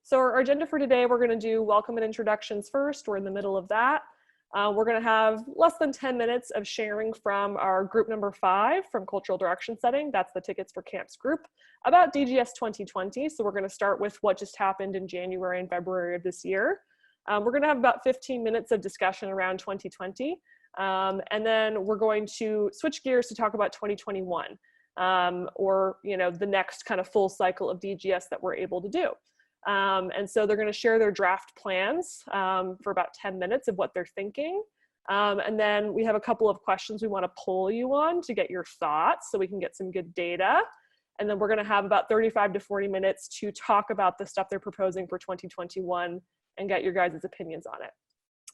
So our agenda for today, we're going to do welcome and introductions first. We're in the middle of that. We're going to have less than 10 minutes of sharing from our group number 5 from Cultural Direction Setting. That's the Tickets for Camps group about DGS 2020. So we're going to start with what just happened in January and February of this year. We're going to have about 15 minutes of discussion around 2020. And then we're going to switch gears to talk about 2021 or, the next kind of full cycle of DGS that we're able to do. And so they're going to share their draft plans for about 10 minutes of what they're thinking. And then we have a couple of questions we want to poll you on to get your thoughts so we can get some good data. And then we're going to have about 35 to 40 minutes to talk about the stuff they're proposing for 2021 and get your guys' opinions on it.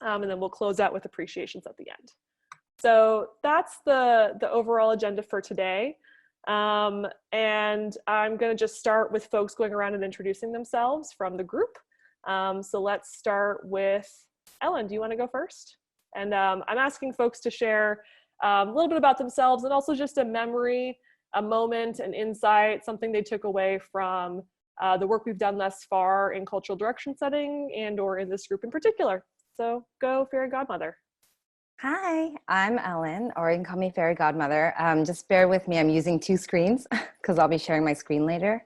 And then we'll close out with appreciations at the end. So that's the overall agenda for today. And I'm going to just start with folks going around and introducing themselves from the group. So let's start with Ellen. Do you want to go first? And I'm asking folks to share a little bit about themselves and also just a memory, a moment, an insight, something they took away from the work we've done thus far in cultural direction setting and or in this group in particular. So go Fairy Godmother. Hi, I'm Ellen, or you can call me Fairy Godmother. Just bear with me, I'm using 2 screens because I'll be sharing my screen later.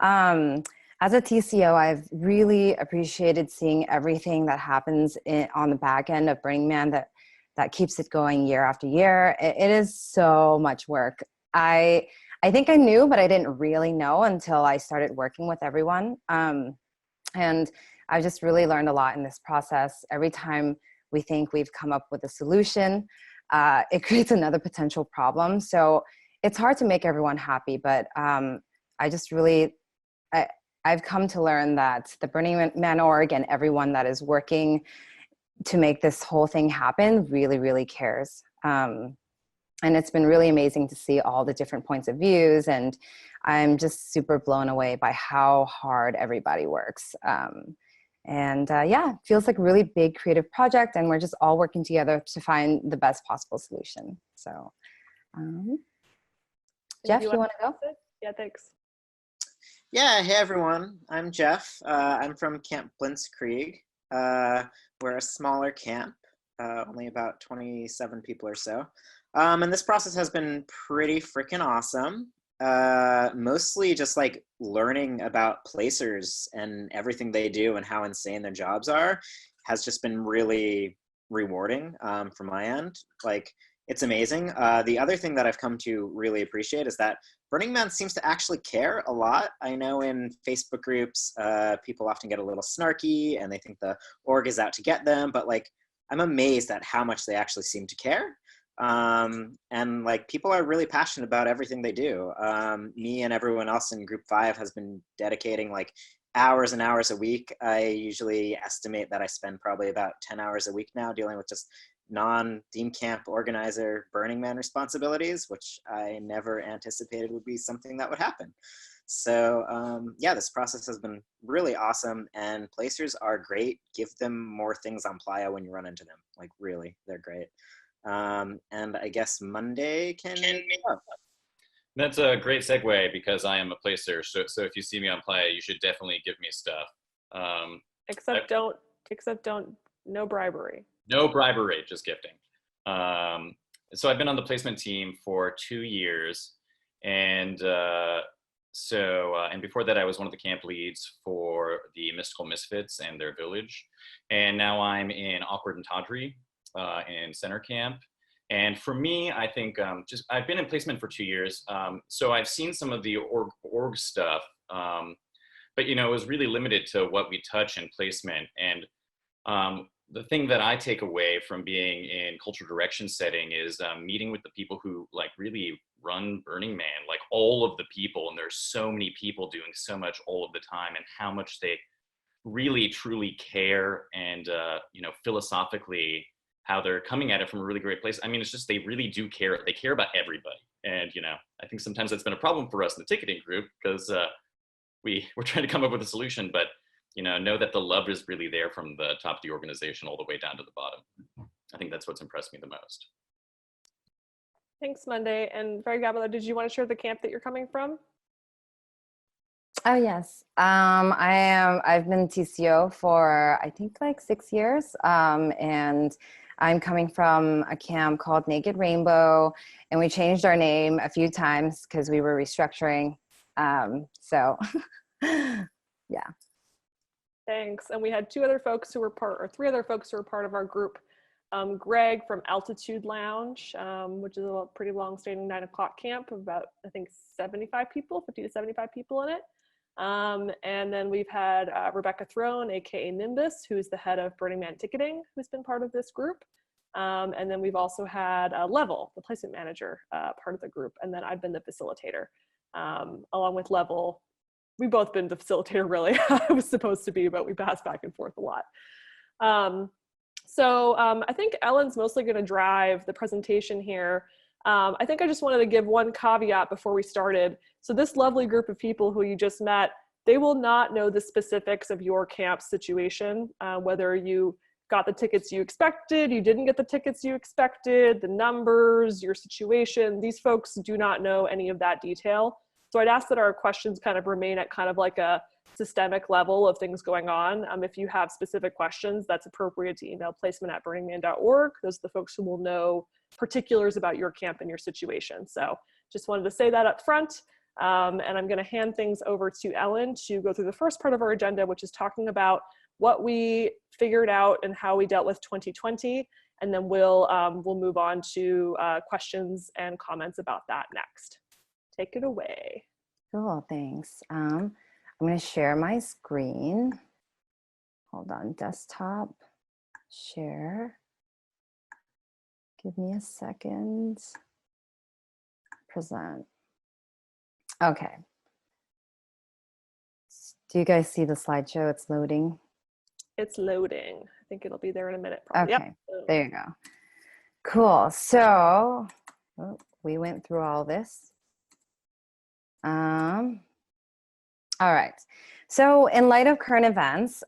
As a TCO, I've really appreciated seeing everything that happens on the back end of Burning Man that keeps it going year after year. It is so much work. I think I knew, but I didn't really know until I started working with everyone. And I just really learned a lot in this process. Every time we think we've come up with a solution, it creates another potential problem. So it's hard to make everyone happy, but I've come to learn that the Burning Man org and everyone that is working to make this whole thing happen really, really cares. And it's been really amazing to see all the different points of views, and I'm just super blown away by how hard everybody works. Yeah, it feels like a really big creative project, and we're just all working together to find the best possible solution. So, Jeff, you want to go? Yeah, thanks. Yeah, hey everyone, I'm Jeff. I'm from Camp Blintzkrieg. We're a smaller camp, only about 27 people or so. And this process has been pretty freaking awesome. Mostly just like learning about placers and everything they do and how insane their jobs are has just been really rewarding from my end. Like, it's amazing. The other thing that I've come to really appreciate is that Burning Man seems to actually care a lot. I know in Facebook groups, people often get a little snarky and they think the org is out to get them, but like, I'm amazed at how much they actually seem to care. And like, people are really passionate about everything they do. Me and everyone else in group 5 has been dedicating like hours and hours a week. I usually estimate that I spend probably about 10 hours a week now dealing with just non-theme camp organizer Burning Man responsibilities, which I never anticipated would be something that would happen. So yeah, this process has been really awesome, and placers are great. Give them more things on Playa when you run into them. Like, really, they're great. And I guess Monday can. That's a great segue because I am a placer. So if you see me on Playa, you should definitely give me stuff. Except no bribery. No bribery, just gifting. So I've been on the placement team for 2 years, and before that I was one of the camp leads for the Mystical Misfits and their village, and now I'm in Awkward and Tawdry in center camp. And for me, I think I've been in placement for 2 years, so I've seen some of the org stuff, but it was really limited to what we touch in placement. And the thing that I take away from being in cultural direction setting is meeting with the people who like really run Burning Man, like all of the people, and there's so many people doing so much all of the time, and how much they really truly care, and philosophically how they're coming at it from a really great place. I mean, it's just, they really do care. They care about everybody. And, I think sometimes that's been a problem for us in the ticketing group because we're trying to come up with a solution, but, know that the love is really there from the top of the organization all the way down to the bottom. I think that's what's impressed me the most. Thanks, Monday. And Fairy Godmother, did you want to share the camp that you're coming from? Oh yes, I've been TCO for I think like 6 years, and I'm coming from a camp called Naked Rainbow, and we changed our name a few times because we were restructuring. So, yeah. Thanks. And we had two other folks who were part, or three other folks who were part of our group. Greg from Altitude Lounge, which is a pretty long-standing 9 o'clock camp of about, I think, 75 people, 50 to 75 people in it. And then we've had Rebecca Throne, aka Nimbus, who's the head of Burning Man Ticketing, who's been part of this group. And then we've also had Level, the placement manager, part of the group. And then I've been the facilitator, along with Level. We've both been the facilitator, really. I was supposed to be, but we pass back and forth a lot. I think Ellen's mostly going to drive the presentation here. I think I just wanted to give one caveat before we started. So this lovely group of people who you just met, they will not know the specifics of your camp situation, whether you got the tickets you expected, you didn't get the tickets you expected, the numbers, your situation. These folks do not know any of that detail. So I'd ask that our questions kind of remain at kind of like a systemic level of things going on. If you have specific questions, that's appropriate to email placement@burningman.org. Those are the folks who will know particulars about your camp and your situation. So just wanted to say that up front. And I'm going to hand things over to Ellen to go through the first part of our agenda, which is talking about what we figured out and how we dealt with 2020. And then we'll move on to questions and comments about that next. Take it away. Cool, thanks. I'm going to share my screen. Hold on, desktop, share. Give me a second. Present. Okay. Do you guys see the slideshow? It's loading. It's loading. I think it'll be there in a minute. Probably. Okay, Yep. there you go. Cool. So we went through all this. All right. So in light of current events,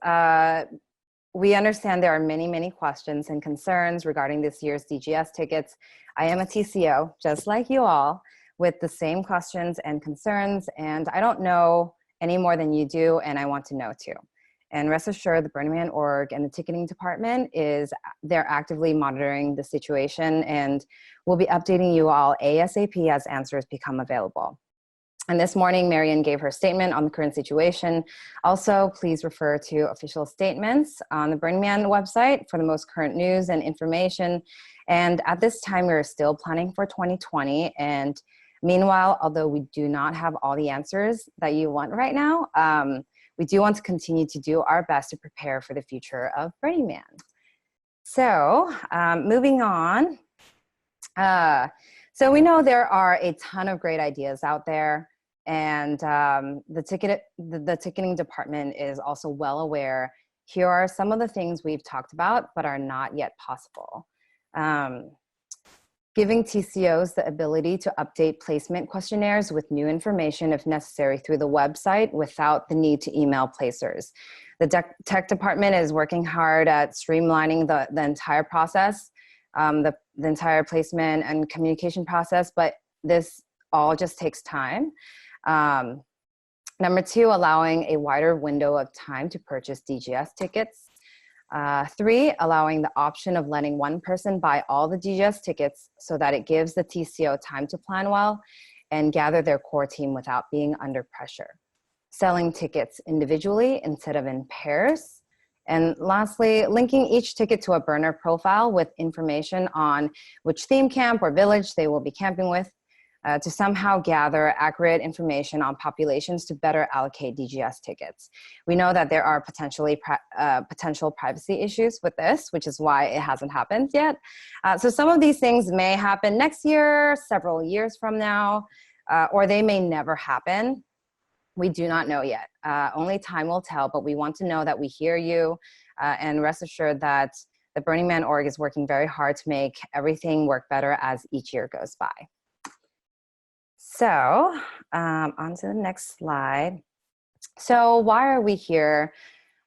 we understand there are many, many questions and concerns regarding this year's DGS tickets. I am a TCO, just like you all, with the same questions and concerns, and I don't know any more than you do, and I want to know too. And rest assured, the Burning Man org and the ticketing department they're actively monitoring the situation, and we'll be updating you all ASAP as answers become available. And this morning, Marian gave her statement on the current situation. Also, please refer to official statements on the Burning Man website for the most current news and information. And at this time, we're still planning for 2020. And meanwhile, although we do not have all the answers that you want right now, we do want to continue to do our best to prepare for the future of Burning Man. So moving on. So we know there are a ton of great ideas out there. And the ticketing department is also well aware. Here are some of the things we've talked about, but are not yet possible. Giving TCOs the ability to update placement questionnaires with new information if necessary through the website without the need to email placers. The tech department is working hard at streamlining the entire process, the entire placement and communication process, but this all just takes time. Number two, allowing a wider window of time to purchase DGS tickets. 3, allowing the option of letting one person buy all the DGS tickets so that it gives the TCO time to plan well and gather their core team without being under pressure. Selling tickets individually instead of in pairs. And lastly, linking each ticket to a burner profile with information on which theme camp or village they will be camping with. To somehow gather accurate information on populations to better allocate DGS tickets. We know that there are potential privacy issues with this, which is why it hasn't happened yet. So some of these things may happen next year, several years from now, or they may never happen. We do not know yet. Only time will tell, but we want to know that we hear you, and rest assured that the Burning Man org is working very hard to make everything work better as each year goes by. So on to the next slide. So why are we here?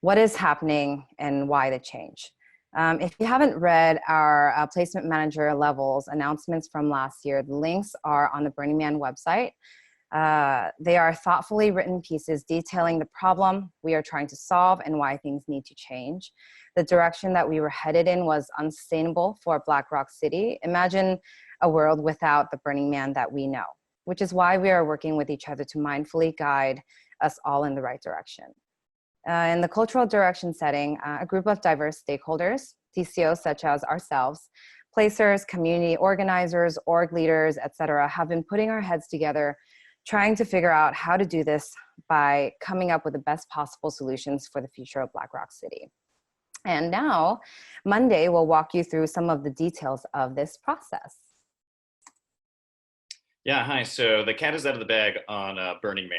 What is happening and why the change? If you haven't read our placement manager levels announcements from last year, the links are on the Burning Man website. They are thoughtfully written pieces detailing the problem we are trying to solve and why things need to change. The direction that we were headed in was unsustainable for Black Rock City. Imagine a world without the Burning Man that we know, which is why we are working with each other to mindfully guide us all in the right direction. In the cultural direction setting, a group of diverse stakeholders, TCOs such as ourselves, placers, community organizers, org leaders, etc., have been putting our heads together, trying to figure out how to do this by coming up with the best possible solutions for the future of Black Rock City. And now, Monday will walk you through some of the details of this process. Yeah, hi. So the cat is out of the bag on Burning Man.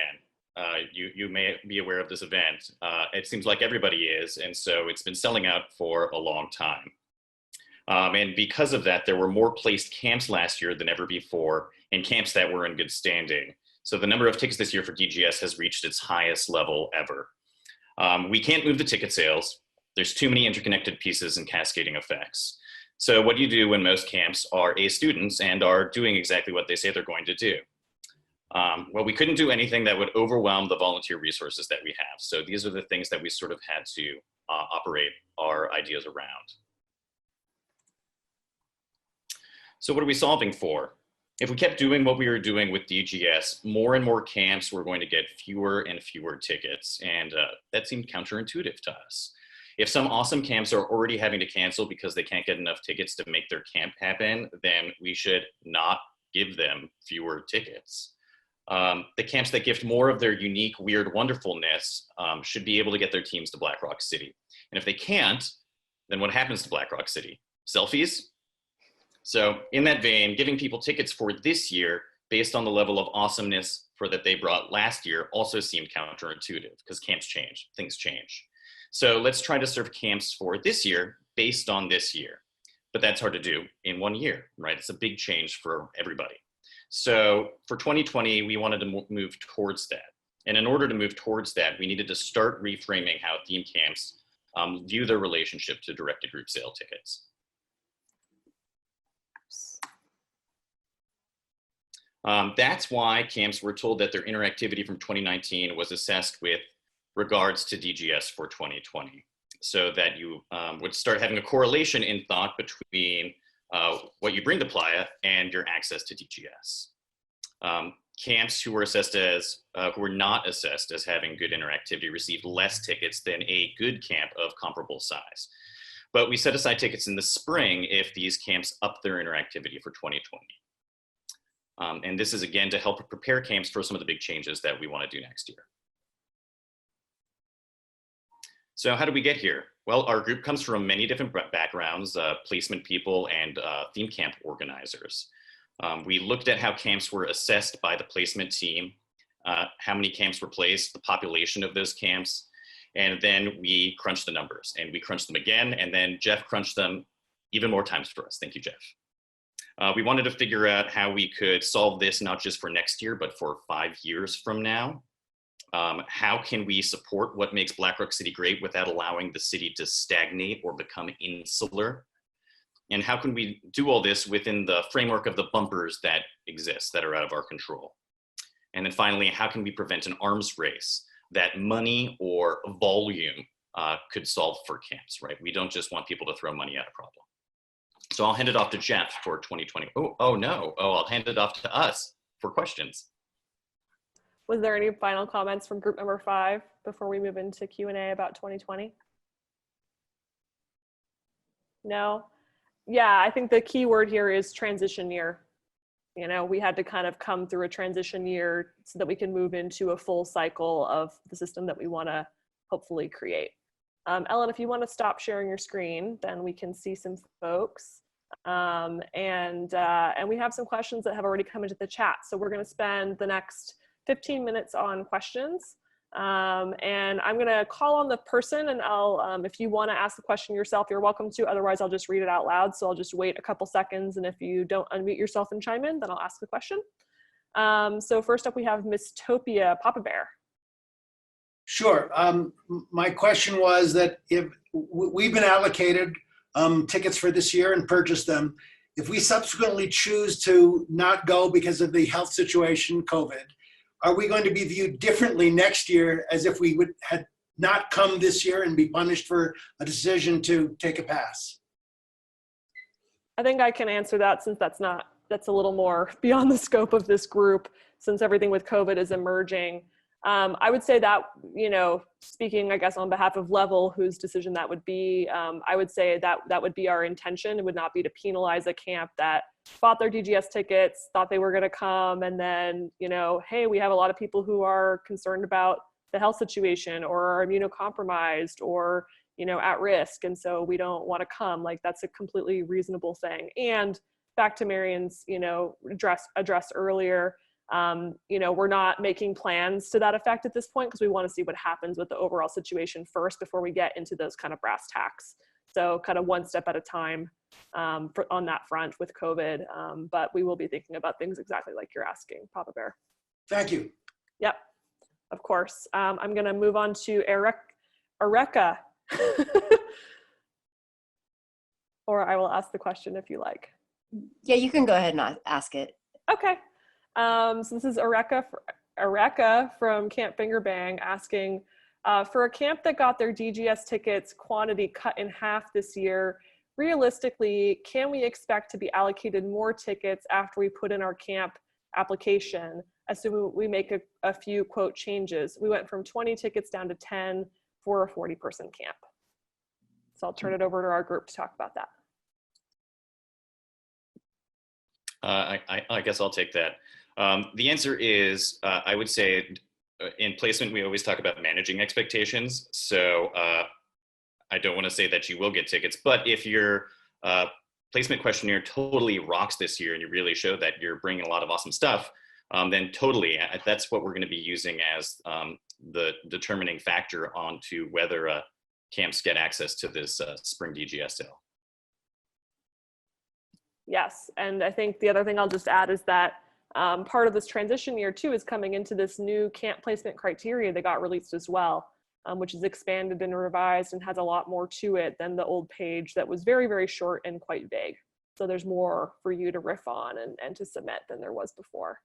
You may be aware of this event. It seems like everybody is, and so it's been selling out for a long time. And because of that, there were more placed camps last year than ever before, and camps that were in good standing. So the number of tickets this year for DGS has reached its highest level ever. We can't move the ticket sales. There's too many interconnected pieces and cascading effects. So what do you do when most camps are A students and are doing exactly what they say they're going to do? Well, we couldn't do anything that would overwhelm the volunteer resources that we have. So these are the things that we sort of had to operate our ideas around. So what are we solving for? If we kept doing what we were doing with DGS, more and more camps were going to get fewer and fewer tickets, and that seemed counterintuitive to us. If some awesome camps are already having to cancel because they can't get enough tickets to make their camp happen, then we should not give them fewer tickets. The camps that gift more of their unique, weird wonderfulness should be able to get their teams to Black Rock City. And if they can't, then what happens to Black Rock City? Selfies? So in that vein, giving people tickets for this year based on the level of awesomeness that they brought last year also seemed counterintuitive because camps change, things change. So let's try to serve camps for this year based on this year. But that's hard to do in 1 year, right? It's a big change for everybody. So for 2020, we wanted to move towards that. And in order to move towards that, we needed to start reframing how theme camps view their relationship to direct-to-group sale tickets. That's why camps were told that their interactivity from 2019 was assessed with regards to DGS for 2020, so that you would start having a correlation in thought between what you bring to Playa and your access to DGS. Camps who were assessed as, who were not assessed as having good interactivity received less tickets than a good camp of comparable size. But we set aside tickets in the spring if these camps up their interactivity for 2020. And this is again to help prepare camps for some of the big changes that we want to do next year. So how did we get here? Well, our group comes from many different backgrounds, placement people and theme camp organizers. We looked at how camps were assessed by the placement team, how many camps were placed, the population of those camps, and then we crunched the numbers, and we crunched them again, and then Jeff crunched them even more times for us. Thank you, Jeff. We wanted to figure out how we could solve this, not just for next year, but for 5 years from now. How can we support what makes Black Rock City great without allowing the city to stagnate or become insular? And how can we do all this within the framework of the bumpers that exist that are out of our control? And then finally, how can we prevent an arms race that money or volume could solve for camps, right? We don't just want people to throw money at a problem. So I'll hand it off to Jeff for 2020. Oh no, I'll hand it off to us for questions. Was there any final comments from group number 5 before we move into Q&A about 2020? No? Yeah, I think the key word here is transition year. You know, we had to kind of come through a transition year so that we can move into a full cycle of the system that we want to hopefully create. Ellen, if you want to stop sharing your screen, then we can see some folks. And we have some questions that have already come into the chat. So we're going to spend the next 15 minutes on questions. And I'm going to call on the person, and I'll, if you want to ask the question yourself, you're welcome to. Otherwise, I'll just read it out loud. So I'll just wait a couple seconds. And if you don't unmute yourself and chime in, then I'll ask the question. So first up, we have Miss Topia Papa Bear. Sure. My question was that if we've been allocated tickets for this year and purchased them, if we subsequently choose to not go because of the health situation, COVID, are we going to be viewed differently next year as if we had not come this year and be punished for a decision to take a pass? I think I can answer that, since that's a little more beyond the scope of this group, since everything with COVID is emerging. I would say that, speaking, I guess, on behalf of Level, whose decision that would be, I would say that that would be our intention. It would not be to penalize a camp that bought their DGS tickets, thought they were going to come, and then, hey, we have a lot of people who are concerned about the health situation or are immunocompromised or, at risk. And so we don't want to come. Like, that's a completely reasonable thing. And back to Marion's, address earlier, we're not making plans to that effect at this point, because we want to see what happens with the overall situation first before we get into those kind of brass tacks. So kind of one step at a time on that front with COVID. But we will be thinking about things exactly like you're asking, Papa Bear. Thank you. Yep, of course. I'm going to move on to Ereka. Or I will ask the question if you like. Yeah, you can go ahead and ask it. Okay. So this is Ereka from Camp Finger Bang asking, for a camp that got their DGS tickets quantity cut in half this year, realistically, can we expect to be allocated more tickets after we put in our camp application, assuming we make a few, quote, changes? We went from 20 tickets down to 10 for a 40-person camp. So I'll turn it over to our group to talk about that. I guess I'll take that. The answer is, I would say in placement, we always talk about managing expectations. So I don't want to say that you will get tickets, but if your placement questionnaire totally rocks this year and you really show that you're bringing a lot of awesome stuff, then totally, that's what we're going to be using as the determining factor onto whether camps get access to this spring DGS sale. Yes, and I think the other thing I'll just add is that part of this transition year too is coming into this new camp placement criteria that got released as well, which is expanded and revised and has a lot more to it than the old page that was very, very short and quite vague. So there's more for you to riff on and to submit than there was before.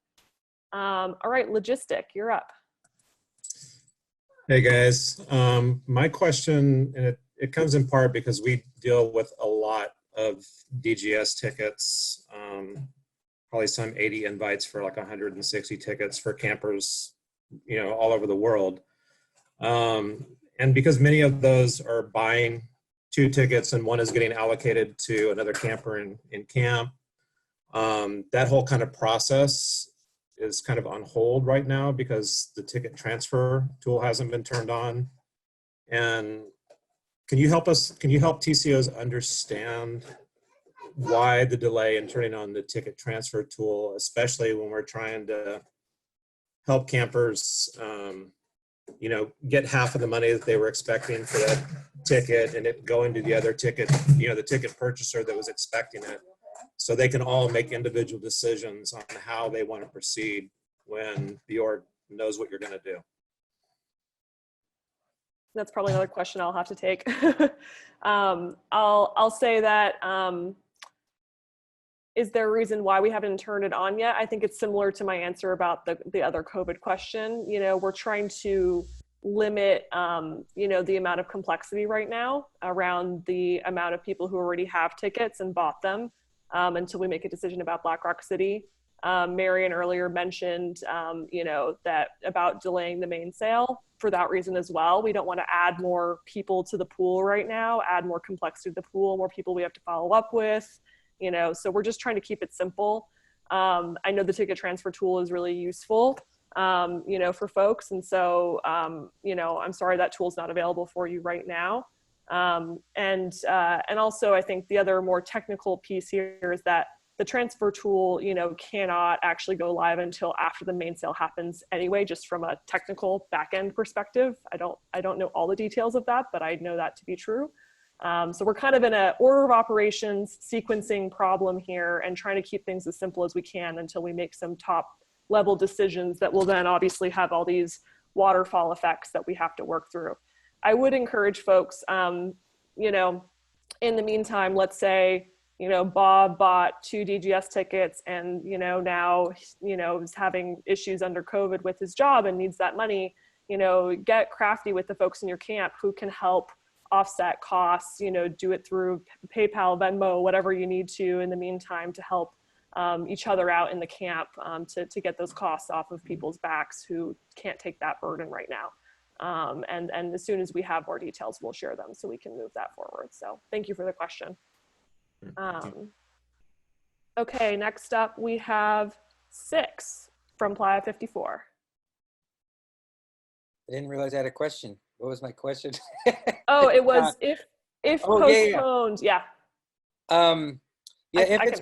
All right, Logistic, you're up. Hey guys, my question, and it comes in part because we deal with a lot of DGS tickets, probably some 80 invites for like 160 tickets for campers, all over the world. And because many of those are buying 2 tickets and one is getting allocated to another camper in camp, that whole kind of process is kind of on hold right now because the ticket transfer tool hasn't been turned on. And can you help TCOs understand why the delay in turning on the ticket transfer tool, especially when we're trying to help campers, get half of the money that they were expecting for that ticket and it going to the other ticket, the ticket purchaser that was expecting it, so they can all make individual decisions on how they want to proceed when the org knows what you're going to do. That's probably another question I'll have to take. I'll say that, is there a reason why we haven't turned it on yet? I think it's similar to my answer about the other COVID question. We're trying to limit, the amount of complexity right now around the amount of people who already have tickets and bought them until we make a decision about Black Rock City. Marion earlier mentioned, that about delaying the main sale for that reason as well. We don't want to add more people to the pool right now, add more complexity to the pool, more people we have to follow up with, so we're just trying to keep it simple. I know the ticket transfer tool is really useful, for folks. And so, I'm sorry that tool's not available for you right now. And also I think the other more technical piece here is that the transfer tool, cannot actually go live until after the main sale happens anyway, just from a technical back-end perspective. I don't know all the details of that, but I know that to be true. So we're kind of in an order of operations sequencing problem here and trying to keep things as simple as we can until we make some top level decisions that will then obviously have all these waterfall effects that we have to work through. I would encourage folks, in the meantime, let's say, Bob bought 2 DGS tickets and, now, is having issues under COVID with his job and needs that money, get crafty with the folks in your camp who can help offset costs, do it through PayPal, Venmo, whatever you need to in the meantime to help each other out in the camp to get those costs off of people's backs who can't take that burden right now. And as soon as we have more details, we'll share them so we can move that forward. So thank you for the question. Okay, next up we have 6 from Playa 54. I didn't realize I had a question. What was my question? Oh, it was if postponed, yeah. If it's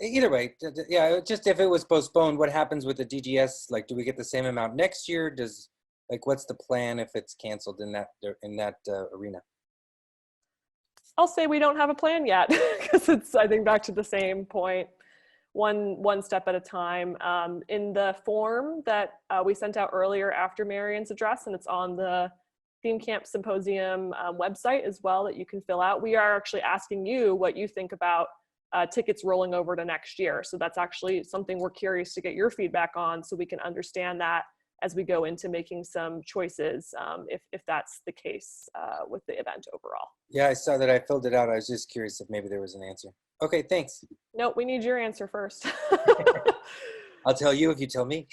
either way, yeah, just if it was postponed, what happens with the DGS? Like, do we get the same amount next year? What's the plan if it's canceled in that arena? I'll say we don't have a plan yet because it's, I think, back to the same point, one step at a time. In the form that we sent out earlier after Marion's address, and it's on the Theme Camp Symposium website as well that you can fill out, we are actually asking you what you think about tickets rolling over to next year. So that's actually something we're curious to get your feedback on so we can understand that as we go into making some choices, if that's the case with the event overall. Yeah, I saw that. I filled it out. I was just curious if maybe there was an answer. Okay, thanks. No, we need your answer first. I'll tell you if you tell me.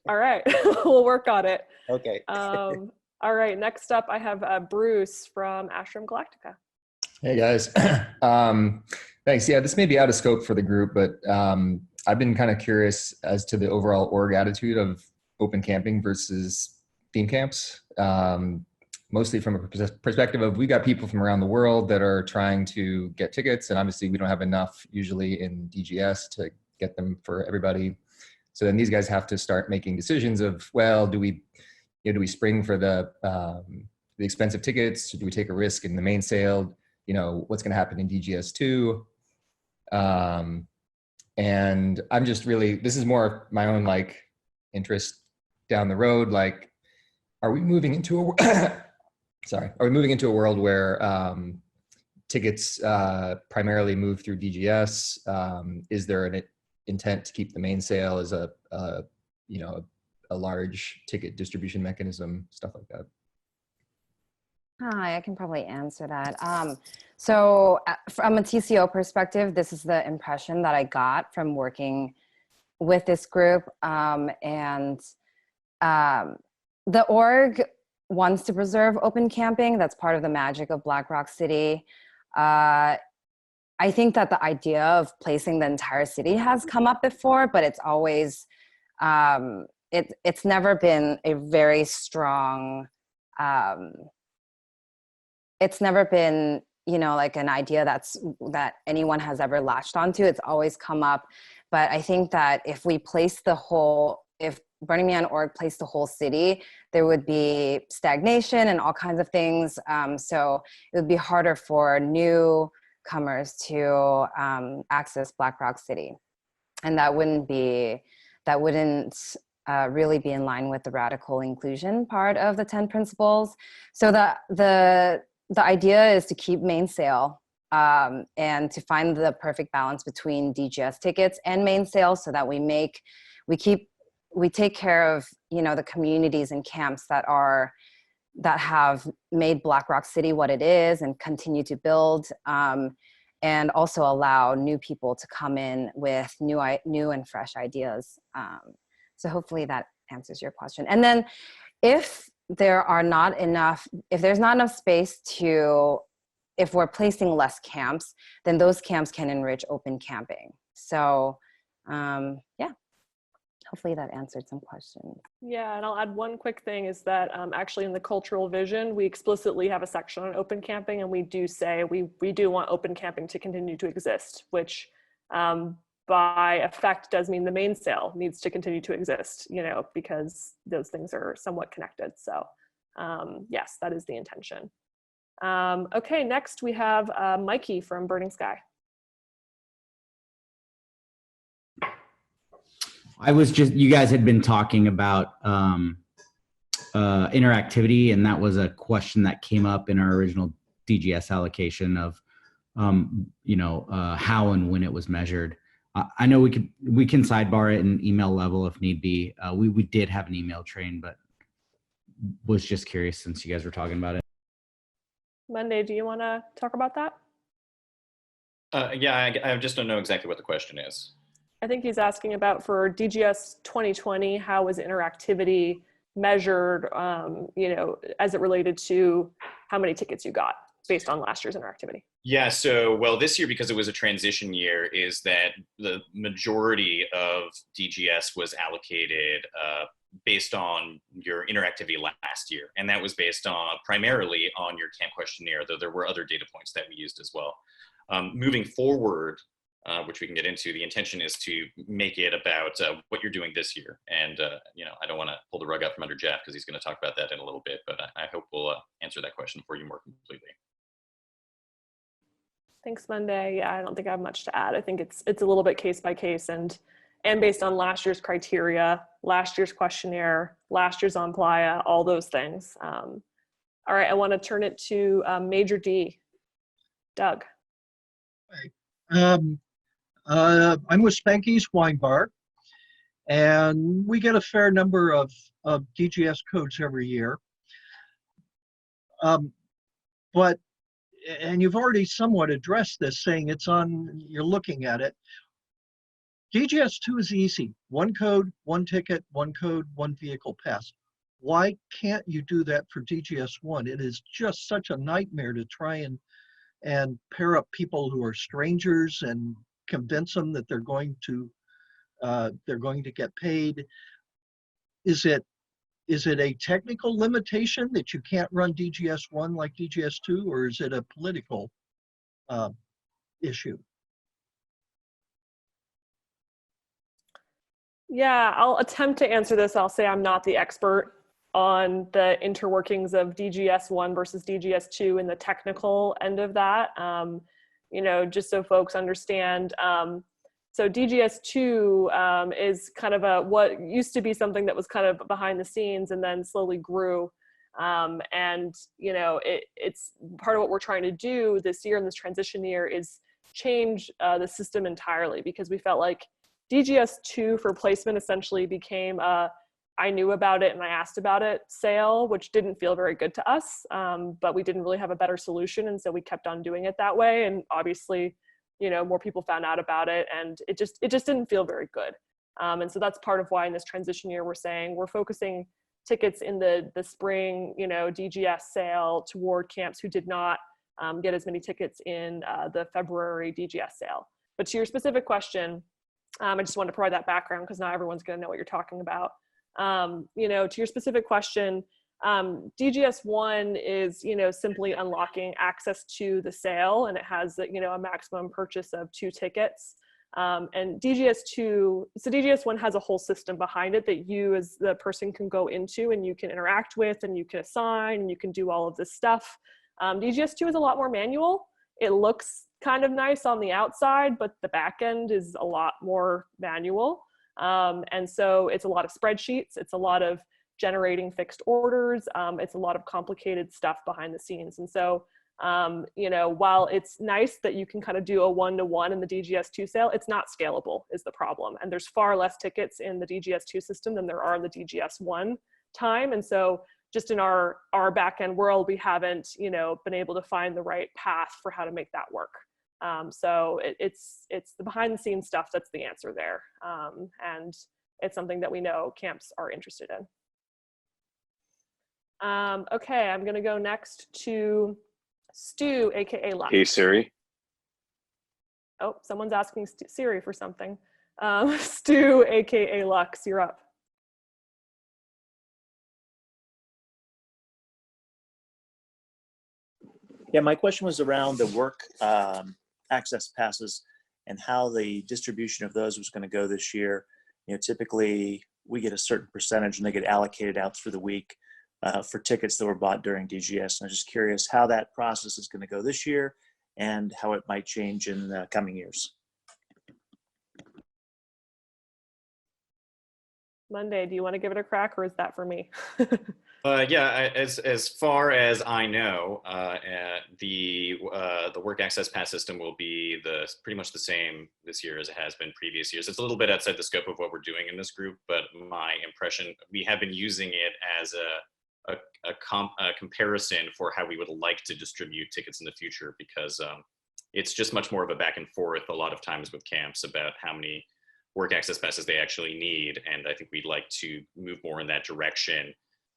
All right, we'll work on it. Okay. All right, next up I have Bruce from Ashram Galactica. Hey guys. Thanks. Yeah, this may be out of scope for the group, but I've been kind of curious as to the overall org attitude of open camping versus theme camps. Mostly from a perspective of, we got people from around the world that are trying to get tickets, and obviously we don't have enough usually in DGS to get them for everybody. So then these guys have to start making decisions of, well, do we spring for the expensive tickets? Do we take a risk in the main sale? What's going to happen in DGS 2? And I'm just really, this is more my own interest down the road. Are we moving into a world where tickets primarily move through DGS? Is there an intent to keep the main sale as a large ticket distribution mechanism, stuff like that? Hi, I can probably answer that. So from a TCO perspective, this is the impression that I got from working with this group. The org wants to preserve open camping. That's part of the magic of Black Rock City. I think that the idea of placing the entire city has come up before, but it's always, it's never been a very strong, it's never been, an idea that anyone has ever latched onto. It's always come up. But I think that if Burning Man org placed the whole city, there would be stagnation and all kinds of things. So it would be harder for newcomers to access Black Rock City. And that wouldn't really be in line with the radical inclusion part of the 10 principles. So the idea is to keep main sale and to find the perfect balance between DGS tickets and main sale so that we take care of, the communities and camps that have made Black Rock City what it is and continue to build, and also allow new people to come in with new and fresh ideas. So hopefully that answers your question. And then if there's not enough space if we're placing less camps, then those camps can enrich open camping. So yeah. Hopefully that answered some questions. Yeah, and I'll add one quick thing is that actually in the cultural vision, we explicitly have a section on open camping, and we do say we do want open camping to continue to exist, which by effect does mean the main sale needs to continue to exist, because those things are somewhat connected. So yes, that is the intention. Okay, next we have Mikey from Burning Sky. You guys had been talking about interactivity, and that was a question that came up in our original DGS allocation of how and when it was measured. I know we can sidebar it in email level if need be. We did have an email train, but was just curious since you guys were talking about it. Monday, do you want to talk about that? Yeah, I just don't know exactly what the question is. I think he's asking about for DGS 2020, how was interactivity measured, as it related to how many tickets you got based on last year's interactivity? Yeah, so, well, this year, because it was a transition year, is that the majority of DGS was allocated based on your interactivity last year. And that was based on primarily on your camp questionnaire, though there were other data points that we used as well. Moving forward, which we can get into, the intention is to make it about what you're doing this year. And, I don't want to pull the rug out from under Jeff because he's going to talk about that in a little bit, but I hope we'll answer that question for you more completely. Thanks, Monday. Yeah, I don't think I have much to add. I think it's a little bit case by case and based on last year's criteria, last year's questionnaire, last year's on Playa, all those things. All right, I want to turn it to Major D, Doug. I'm with Spanky's Wine Bar, and we get a fair number of DGS codes every year. And you've already somewhat addressed this, saying it's on, you're looking at it. DGS2 is easy. One code, one ticket, one code, one vehicle pass. Why can't you do that for DGS1? It is just such a nightmare to try and pair up people who are strangers and convince them that they're going to get paid. Is it a technical limitation that you can't run DGS1 like DGS2, or is it a political issue? Yeah, I'll attempt to answer this. I'll say I'm not the expert on the interworkings of DGS1 versus DGS2 and the technical end of that. Just so folks understand, so DGS2 is kind of what used to be something that was kind of behind the scenes and then slowly grew. It's part of what we're trying to do this year in this transition year is change the system entirely, because we felt like DGS2 for placement essentially became a I knew about it and I asked about it sale, which didn't feel very good to us, but we didn't really have a better solution. And so we kept on doing it that way. And obviously, more people found out about it, and it just didn't feel very good. And so that's part of why in this transition year, we're saying we're focusing tickets in the spring, DGS sale toward camps who did not get as many tickets in the February DGS sale. But to your specific question, I just wanted to provide that background because not everyone's going to know what you're talking about. To your specific question, DGS1 is, simply unlocking access to the sale, and it has, a maximum purchase of 2 tickets. And DGS1 has a whole system behind it that you as the person can go into and you can interact with and you can assign and you can do all of this stuff. DGS2 is a lot more manual. It looks kind of nice on the outside, but the back end is a lot more manual. And so it's a lot of spreadsheets. It's a lot of generating fixed orders. It's a lot of complicated stuff behind the scenes. And so, while it's nice that you can kind of do a one-to-one in the DGS2 sale, it's not scalable is the problem. And there's far less tickets in the DGS2 system than there are in the DGS1 time. And so just in our back-end world, we haven't, been able to find the right path for how to make that work. So it's the behind the scenes stuff that's the answer there. And it's something that we know camps are interested in. Okay, I'm gonna go next to Stu, AKA Lux. Hey, Siri. Oh, someone's asking Siri for something. Stu, AKA Lux, you're up. Yeah, my question was around the work access passes and how the distribution of those was going to go this year. Typically we get a certain percentage and they get allocated out through the week for tickets that were bought during DGS. And I'm just curious how that process is going to go this year and how it might change in the coming years. Monday, do you want to give it a crack or is that for me? Yeah, as far as I know, the work access pass system will be pretty much the same this year as it has been previous years. It's a little bit outside the scope of what we're doing in this group, but my impression, we have been using it as a comparison for how we would like to distribute tickets in the future, because it's just much more of a back and forth a lot of times with camps about how many work access passes they actually need, and I think we'd like to move more in that direction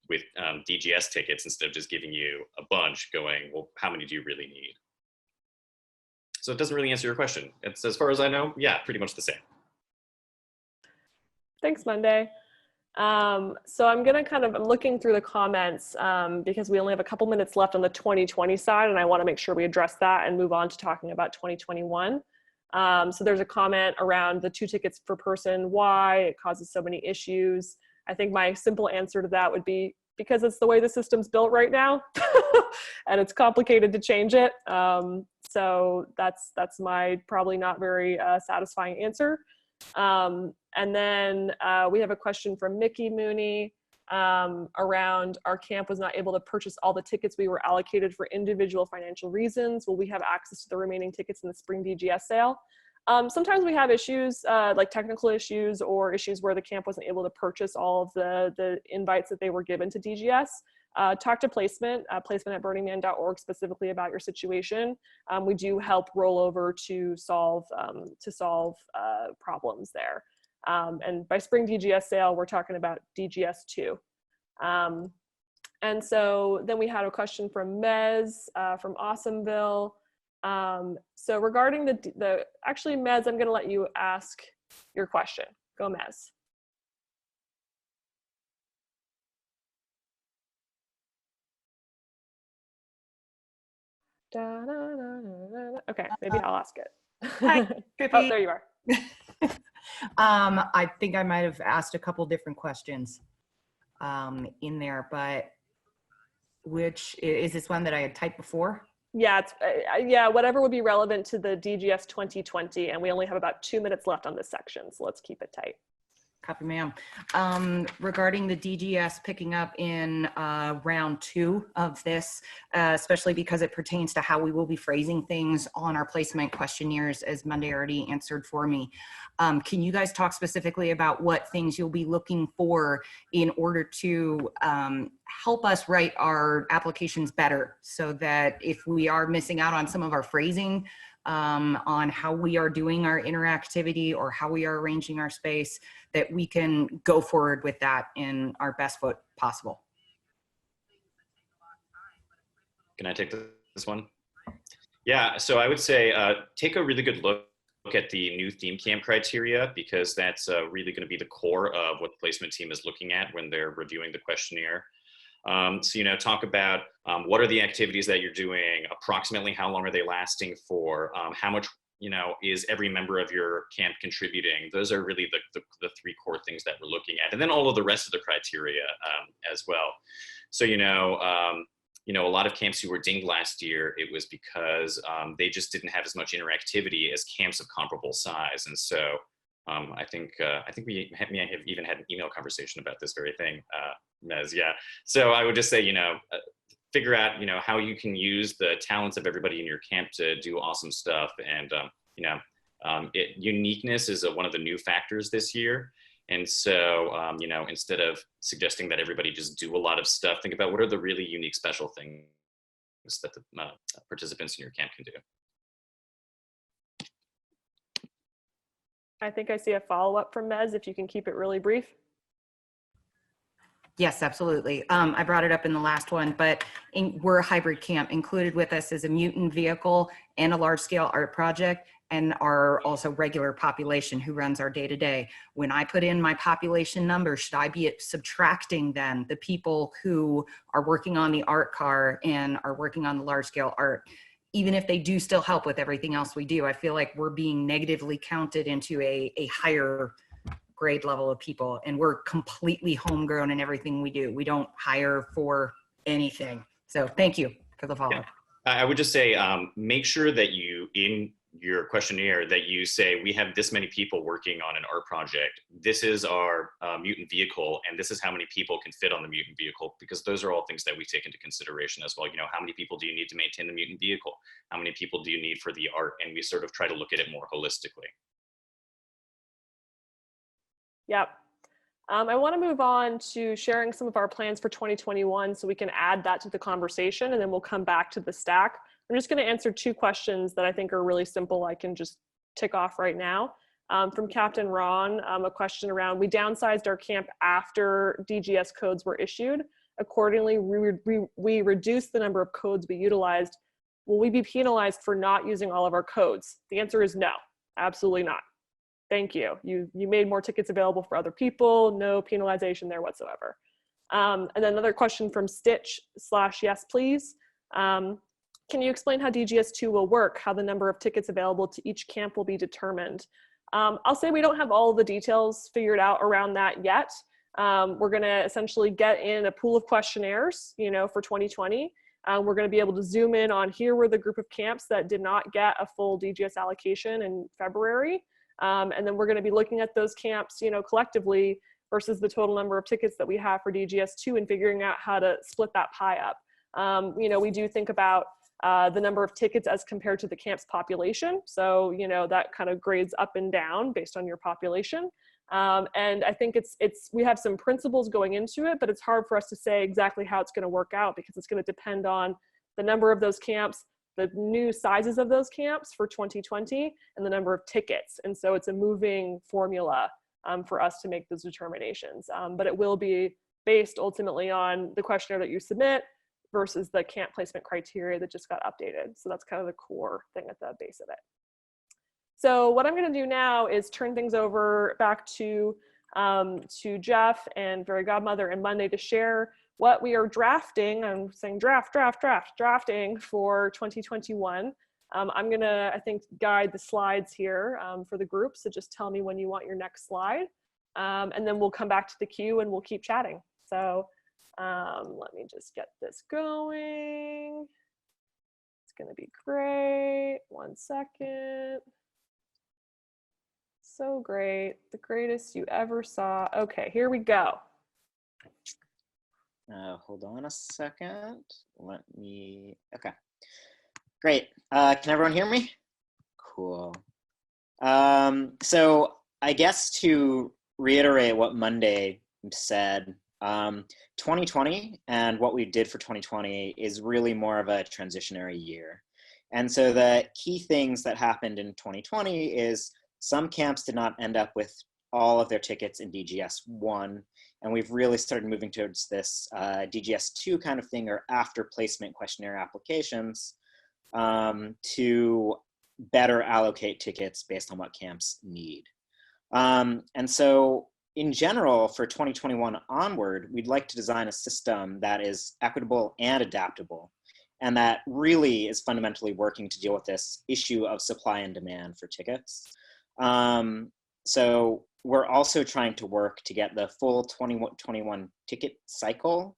with DGS tickets instead of just giving you a bunch going, well, how many do you really need? So it doesn't really answer your question. It's, as far as I know, yeah, pretty much the same. Thanks, Monday. So I'm looking through the comments because we only have a couple minutes left on the 2020 side, and I want to make sure we address that and move on to talking about 2021. So there's a comment around the 2 tickets per person, why it causes so many issues. I think my simple answer to that would be because it's the way the system's built right now and it's complicated to change it. So that's my probably not very satisfying answer. And then we have a question from Mickey Mooney around our camp was not able to purchase all the tickets we were allocated for individual financial reasons. Will we have access to the remaining tickets in the spring DGS sale? Sometimes we have issues like technical issues or issues where the camp wasn't able to purchase all of the invites that they were given to DGS. Talk to placement at burningman.org specifically about your situation. We do help roll over to solve problems there. And by spring DGS sale, we're talking about DGS 2. And so then we had a question from Mez from Awesomeville. So regarding actually, Mez, I'm going to let you ask your question. Go, Mez. Okay, maybe I'll ask it. Hi, Trippi. Oh, there you are. I think I might have asked a couple different questions in there, but which is this one that I had typed before? Yeah, yeah, whatever would be relevant to the DGS 2020, and we only have about 2 minutes left on this section, so let's keep it tight. Copy, ma'am. Regarding the DGS picking up in round 2 of this, especially because it pertains to how we will be phrasing things on our placement questionnaires, as Monday already answered for me. Can you guys talk specifically about what things you'll be looking for in order to help us write our applications better, so that if we are missing out on some of our phrasing, on how we are doing our interactivity or how we are arranging our space, that we can go forward with that in our best foot possible? Can I take this one? Yeah, so I would say take a really good look at the new theme camp criteria, because that's really going to be the core of what the placement team is looking at when they're reviewing the questionnaire. So, talk about what are the activities that you're doing, approximately how long are they lasting for, how much, is every member of your camp contributing. Those are really the 3 core things that we're looking at. And then all of the rest of the criteria as well. So, a lot of camps who were dinged last year, it was because they just didn't have as much interactivity as camps of comparable size. And so I think we may have even had an email conversation about this very thing, Mez. Yeah. So I would just say, figure out, how you can use the talents of everybody in your camp to do awesome stuff. And, uniqueness is one of the new factors this year. And so, instead of suggesting that everybody just do a lot of stuff, think about what are the really unique, special things that the participants in your camp can do. I think I see a follow-up from Mez, if you can keep it really brief. Yes, absolutely. I brought it up in the last one, but we're a hybrid camp. Included with us is a mutant vehicle and a large-scale art project, and our also regular population who runs our day-to-day. When I put in my population number, should I be subtracting then the people who are working on the art car and are working on the large-scale art? Even if they do still help with everything else we do, I feel like we're being negatively counted into a higher grade level of people, and we're completely homegrown in everything we do. We don't hire for anything. So thank you for the follow-up. Yeah. I would just say, make sure that you, in your questionnaire that you say, we have this many people working on an art project. This is our mutant vehicle, and this is how many people can fit on the mutant vehicle, because those are all things that we take into consideration as well. You know, how many people do you need to maintain the mutant vehicle? How many people do you need for the art? And we sort of try to look at it more holistically. Yep. I want to move on to sharing some of our plans for 2021 so we can add that to the conversation, and then we'll come back to the stack. I'm just going to answer 2 questions that I think are really simple. I can just tick off right now. From Captain Ron, a question around, we downsized our camp after DGS codes were issued. Accordingly, we reduced the number of codes we utilized. Will we be penalized for not using all of our codes? The answer is no, absolutely not. Thank you. You made more tickets available for other people, no penalization there whatsoever. And then another question from Stitch/yes, please. Can you explain how DGS2 will work, how the number of tickets available to each camp will be determined? I'll say we don't have all of the details figured out around that yet. We're gonna essentially get in a pool of questionnaires, you know, for 2020. We're gonna be able to zoom in on here were the group of camps that did not get a full DGS allocation in February. And then we're gonna be looking at those camps, you know, collectively versus the total number of tickets that we have for DGS2 and figuring out how to split that pie up. You know, we do think about the number of tickets as compared to the camp's population. So, you know, that kind of grades up and down based on your population. And I think we have some principles going into it, but it's hard for us to say exactly how it's going to work out because it's going to depend on the number of those camps, the new sizes of those camps for 2020, and the number of tickets. And so it's a moving formula for us to make those determinations. But it will be based ultimately on the questionnaire that you submit versus the camp placement criteria that just got updated. So that's kind of the core thing at the base of it. So what I'm going to do now is turn things over back to Jeff and Fairy Godmother and Monday to share what we are drafting. I'm saying drafting for 2021. I'm going to, I think, guide the slides here for the group. So just tell me when you want your next slide. And then we'll come back to the queue and we'll keep chatting. So let me just get this going. It's going to be great. 1 second. So great. The greatest you ever saw. Okay, here we go. Hold on a second. Let me, okay. Great. Can everyone hear me? Cool. So I guess to reiterate what Monday said, 2020 and what we did for 2020 is really more of a transitionary year. And so the key things that happened in 2020 is some camps did not end up with all of their tickets in DGS1, and we've really started moving towards this DGS2 kind of thing, or after placement questionnaire applications, to better allocate tickets based on what camps need. And so in general, for 2021 onward, we'd like to design a system that is equitable and adaptable, and that really is fundamentally working to deal with this issue of supply and demand for tickets. So we're also trying to work to get the full 2021 ticket cycle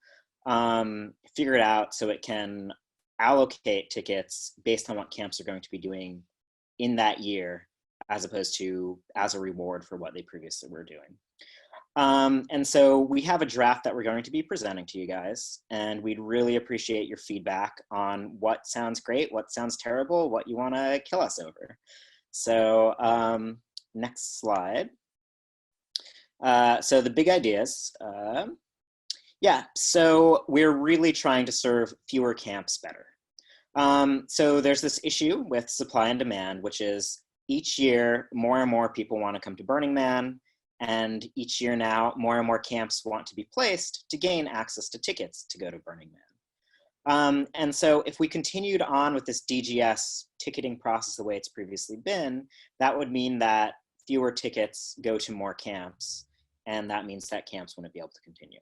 figured out so it can allocate tickets based on what camps are going to be doing in that year, as opposed to as a reward for what they previously were doing. And so we have a draft that we're going to be presenting to you guys, and we'd really appreciate your feedback on what sounds great, what sounds terrible, what you want to kill us over. So next slide. So the big ideas. Yeah, so we're really trying to serve fewer camps better. So there's this issue with supply and demand, which is each year more and more people want to come to Burning Man, and each year now more and more camps want to be placed to gain access to tickets to go to Burning Man. And so if we continued on with this DGS ticketing process the way it's previously been, that would mean that fewer tickets go to more camps, and that means that camps wouldn't be able to continue.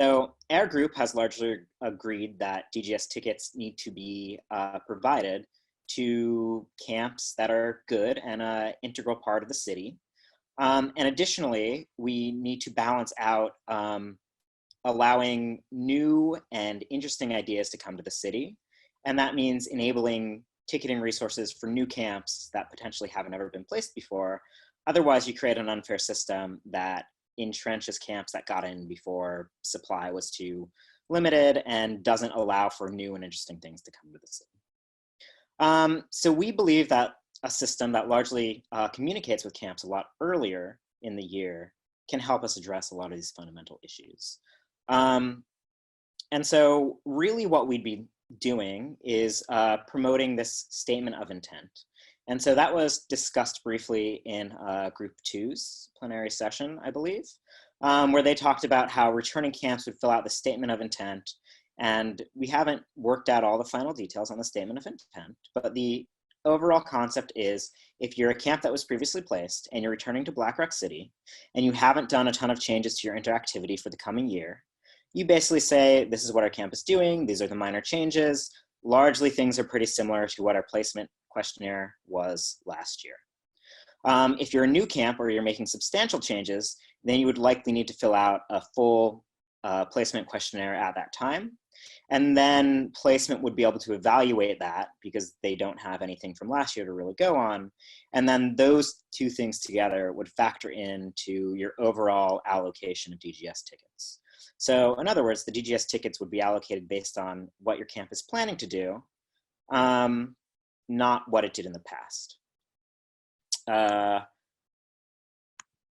So our group has largely agreed that DGS tickets need to be provided to camps that are good and an integral part of the city. And additionally, we need to balance out allowing new and interesting ideas to come to the city. And that means enabling ticketing resources for new camps that potentially haven't ever been placed before. Otherwise, you create an unfair system that entrenches camps that got in before supply was too limited and doesn't allow for new and interesting things to come to the city. So we believe that a system that largely communicates with camps a lot earlier in the year can help us address a lot of these fundamental issues. And so really what we'd be doing is promoting this statement of intent. And so that was discussed briefly in Group 2's plenary session, I believe, where they talked about how returning camps would fill out the statement of intent. And we haven't worked out all the final details on the statement of intent, but the overall concept is if you're a camp that was previously placed and you're returning to Black Rock City and you haven't done a ton of changes to your interactivity for the coming year, you basically say, this is what our camp is doing, these are the minor changes. Largely things are pretty similar to what our placement questionnaire was last year. If you're a new camp or you're making substantial changes, then you would likely need to fill out a full placement questionnaire at that time. And then placement would be able to evaluate that because they don't have anything from last year to really go on. And then those two things together would factor into your overall allocation of DGS tickets. So in other words, the DGS tickets would be allocated based on what your camp is planning to do, not what it did in the past.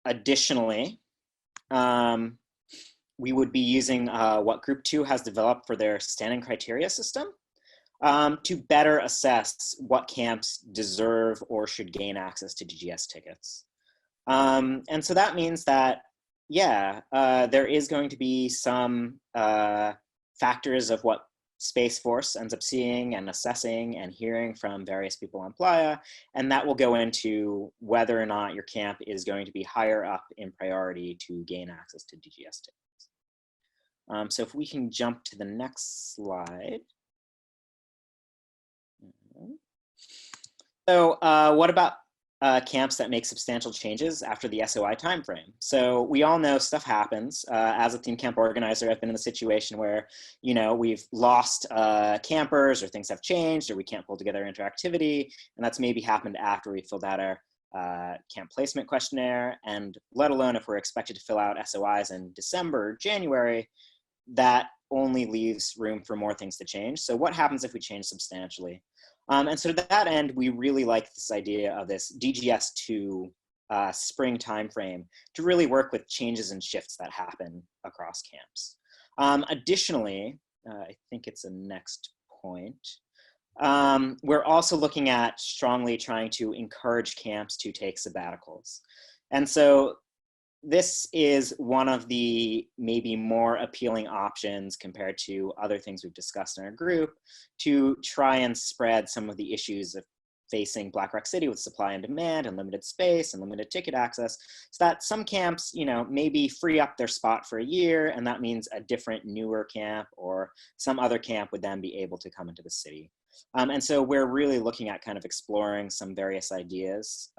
Additionally, we would be using what Group 2 has developed for their standing criteria system to better assess what camps deserve or should gain access to DGS tickets. And so that means that, yeah, there is going to be some factors of what Space Force ends up seeing and assessing and hearing from various people on Playa, and that will go into whether or not your camp is going to be higher up in priority to gain access to DGS tickets. So if we can jump to the next slide. So what about camps that make substantial changes after the SOI timeframe? So we all know stuff happens. As a theme camp organizer, I've been in the situation where, you know, we've lost campers or things have changed or we can't pull together interactivity. And that's maybe happened after we filled out our camp placement questionnaire. And let alone if we're expected to fill out SOIs in December, or January, that only leaves room for more things to change. So what happens if we change substantially? And so to that end, we really like this idea of this DGS2 spring timeframe to really work with changes and shifts that happen across camps. Additionally, I think it's the next point, we're also looking at strongly trying to encourage camps to take sabbaticals. And so this is one of the maybe more appealing options compared to other things we've discussed in our group to try and spread some of the issues of facing Black Rock City with supply and demand and limited space and limited ticket access, so that some camps, you know, maybe free up their spot for a year, and that means a different, newer camp or some other camp would then be able to come into the city. And so we're really looking at kind of exploring some various ideas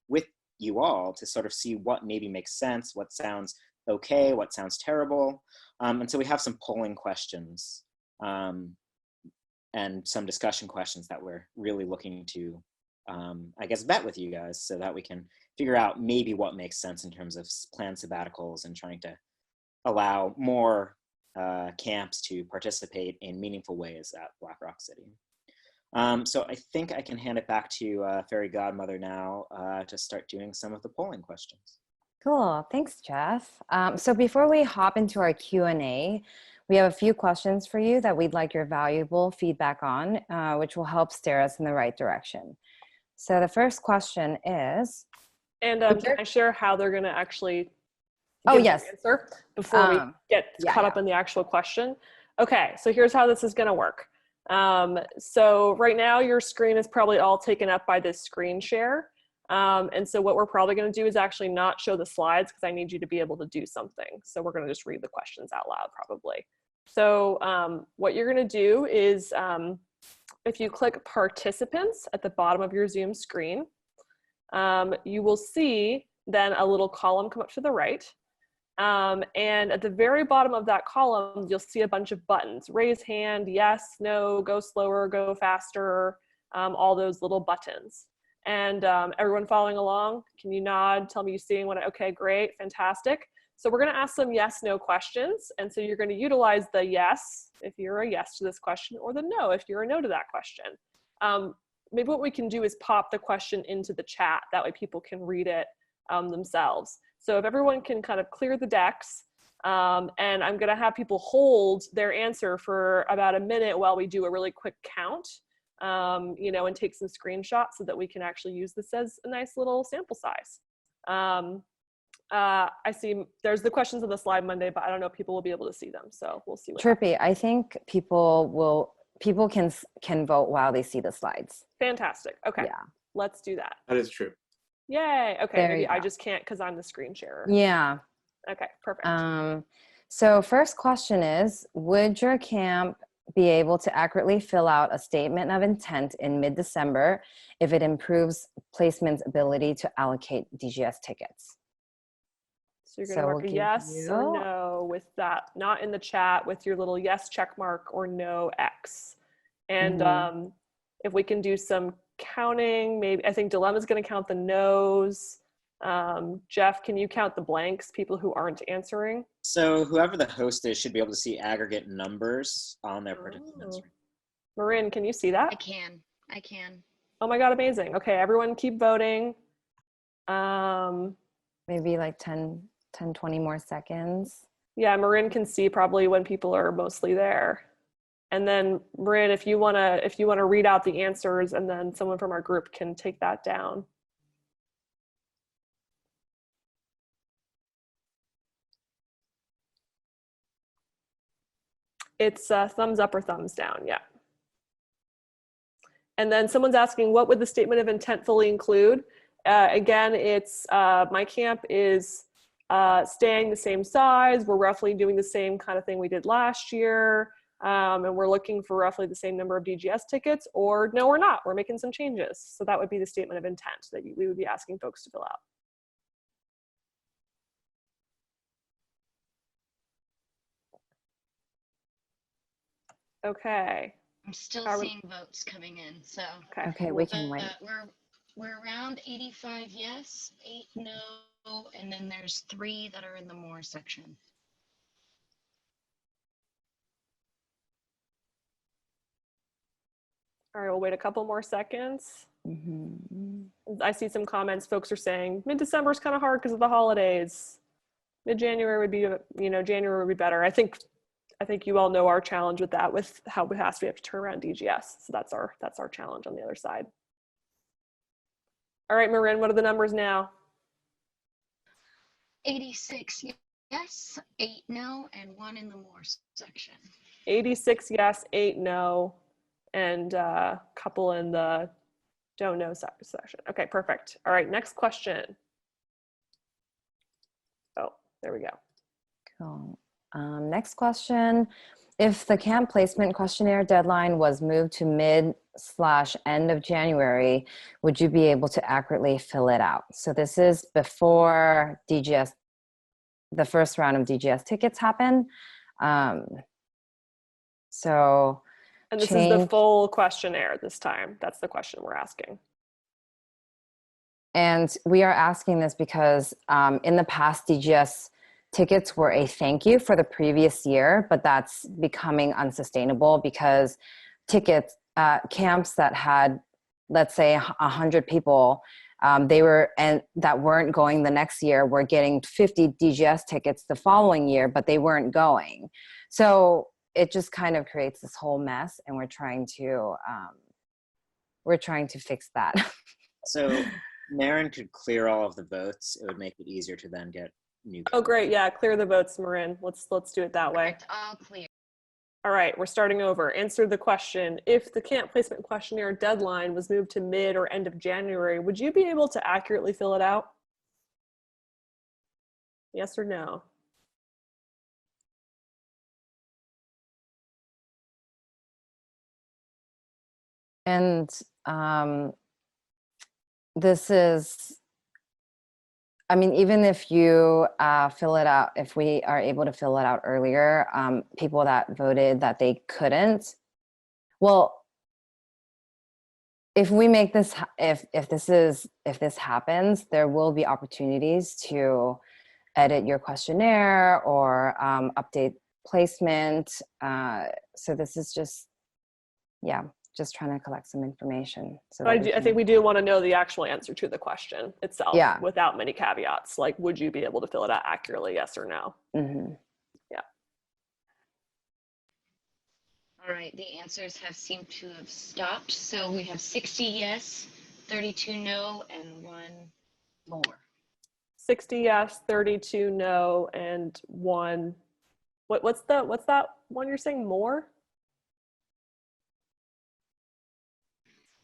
with you all to sort of see what maybe makes sense, what sounds okay, what sounds terrible. And so we have some polling questions and some discussion questions that we're really looking to, I guess, vet with you guys so that we can figure out maybe what makes sense in terms of planned sabbaticals and trying to allow more camps to participate in meaningful ways at Black Rock City. So I think I can hand it back to Fairy Godmother now to start doing some of the polling questions. Cool, thanks, Jeff. So before we hop into our Q&A, we have a few questions for you that we'd like your valuable feedback on, which will help steer us in the right direction. So the first question is... And can I share how they're gonna actually give yes. the answer before we get caught up in the actual question? Okay, so here's how this is gonna work. So right now your screen is probably all taken up by this screen share. And so what we're probably going to do is actually not show the slides because I need you to be able to do something. So we're going to just read the questions out loud probably. So what you're going to do is if you click participants at the bottom of your Zoom screen, you will see then a little column come up to the right. And at the very bottom of that column, you'll see a bunch of buttons: raise hand, yes, no, go slower, go faster, all those little buttons. And everyone following along, can you nod, tell me you're seeing what okay, great, fantastic. So we're gonna ask some yes, no questions. And so you're gonna utilize the yes, if you're a yes to this question, or the no, if you're a no to that question. Maybe what we can do is pop the question into the chat. That way people can read it themselves. So if everyone can kind of clear the decks, and I'm gonna have people hold their answer for about a minute while we do a really quick count, you know, and take some screenshots so that we can actually use this as a nice little sample size. I see there's the questions on the slide Monday, but I don't know if people will be able to see them. So we'll see. Trippi, I think people can vote while they see the slides. Fantastic. Okay. Yeah. Let's do that. That is true. Yay. Okay. There Maybe I just can't because I'm the screen sharer. Yeah. Okay. Perfect. So first question is, would your camp be able to accurately fill out a statement of intent in mid-December if it improves placement's ability to allocate DGS tickets? So you're going to mark a yes or no with that, not in the chat, with your little yes check mark or no X. And if we can do some counting, maybe I think Dilemma's going to count the no's. Jeff, can you count the blanks, people who aren't answering? So whoever the host is should be able to see aggregate numbers on their participants. Marin, can you see that? I can. Oh my God, amazing. Okay, everyone keep voting. Maybe like 10, 20 more seconds. Yeah, Marin can see probably when people are mostly there. And then Marin, if you wanna read out the answers, and then someone from our group can take that down. It's thumbs up or thumbs down, yeah. And then someone's asking, what would the statement of intent fully include? Again, it's my camp is staying the same size. We're roughly doing the same kind of thing we did last year. And we're looking for roughly the same number of DGS tickets, or no, we're not. We're making some changes. So that would be the statement of intent that we would be asking folks to fill out. Okay. I'm still seeing votes coming in, so. Okay, we can wait. We're around 85 yes, 8 no, and then there's 3 that are in the more section. All right, we'll wait a couple more seconds. I see some comments. Folks are saying mid-December is kind of hard because of the holidays. Mid-January would be, January would be better. I think you all know our challenge with that, with how fast we have to turn around DGS. So that's our challenge on the other side. All right, Marin, what are the numbers now? 86 yes, 8 no, and 1 in the more section. 86 yes, 8 no, and a couple in the don't know section. Okay, perfect. All right, next question. Oh, there we go. Cool. Next question. If the camp placement questionnaire deadline was moved to mid/end of January, would you be able to accurately fill it out? So this is before DGS, the first round of DGS tickets happen. So. And this is the full questionnaire this time. That's the question we're asking. And we are asking this because in the past, DGS tickets were a thank you for the previous year, but that's becoming unsustainable because tickets, camps that had, let's say 100 people, that weren't going the next year were getting 50 DGS tickets the following year, but they weren't going. So it just kind of creates this whole mess, and we're trying to fix that. So Marin could clear all of the votes. It would make it easier to then get new. Oh, great. Yeah, clear the votes, Marin. Let's do it that way. All clear. All right, we're starting over. Answer the question. If the camp placement questionnaire deadline was moved to mid or end of January, would you be able to accurately fill it out? Yes or no? And this is, I mean, even if you fill it out, if we are able to fill it out earlier, people that voted that they couldn't, well, if we make this, if this happens, there will be opportunities to edit your questionnaire or update placement. So this is just, yeah, just trying to collect some information. So I think we do want to know the actual answer to the question itself, Yeah. without many caveats. Like, would you be able to fill it out accurately, yes or no? Mm-hmm. Yeah. All right, the answers have seemed to have stopped. So we have 60 yes, 32 no, and 1 more. 60 yes, 32 no, and 1. What's that one you're saying, more?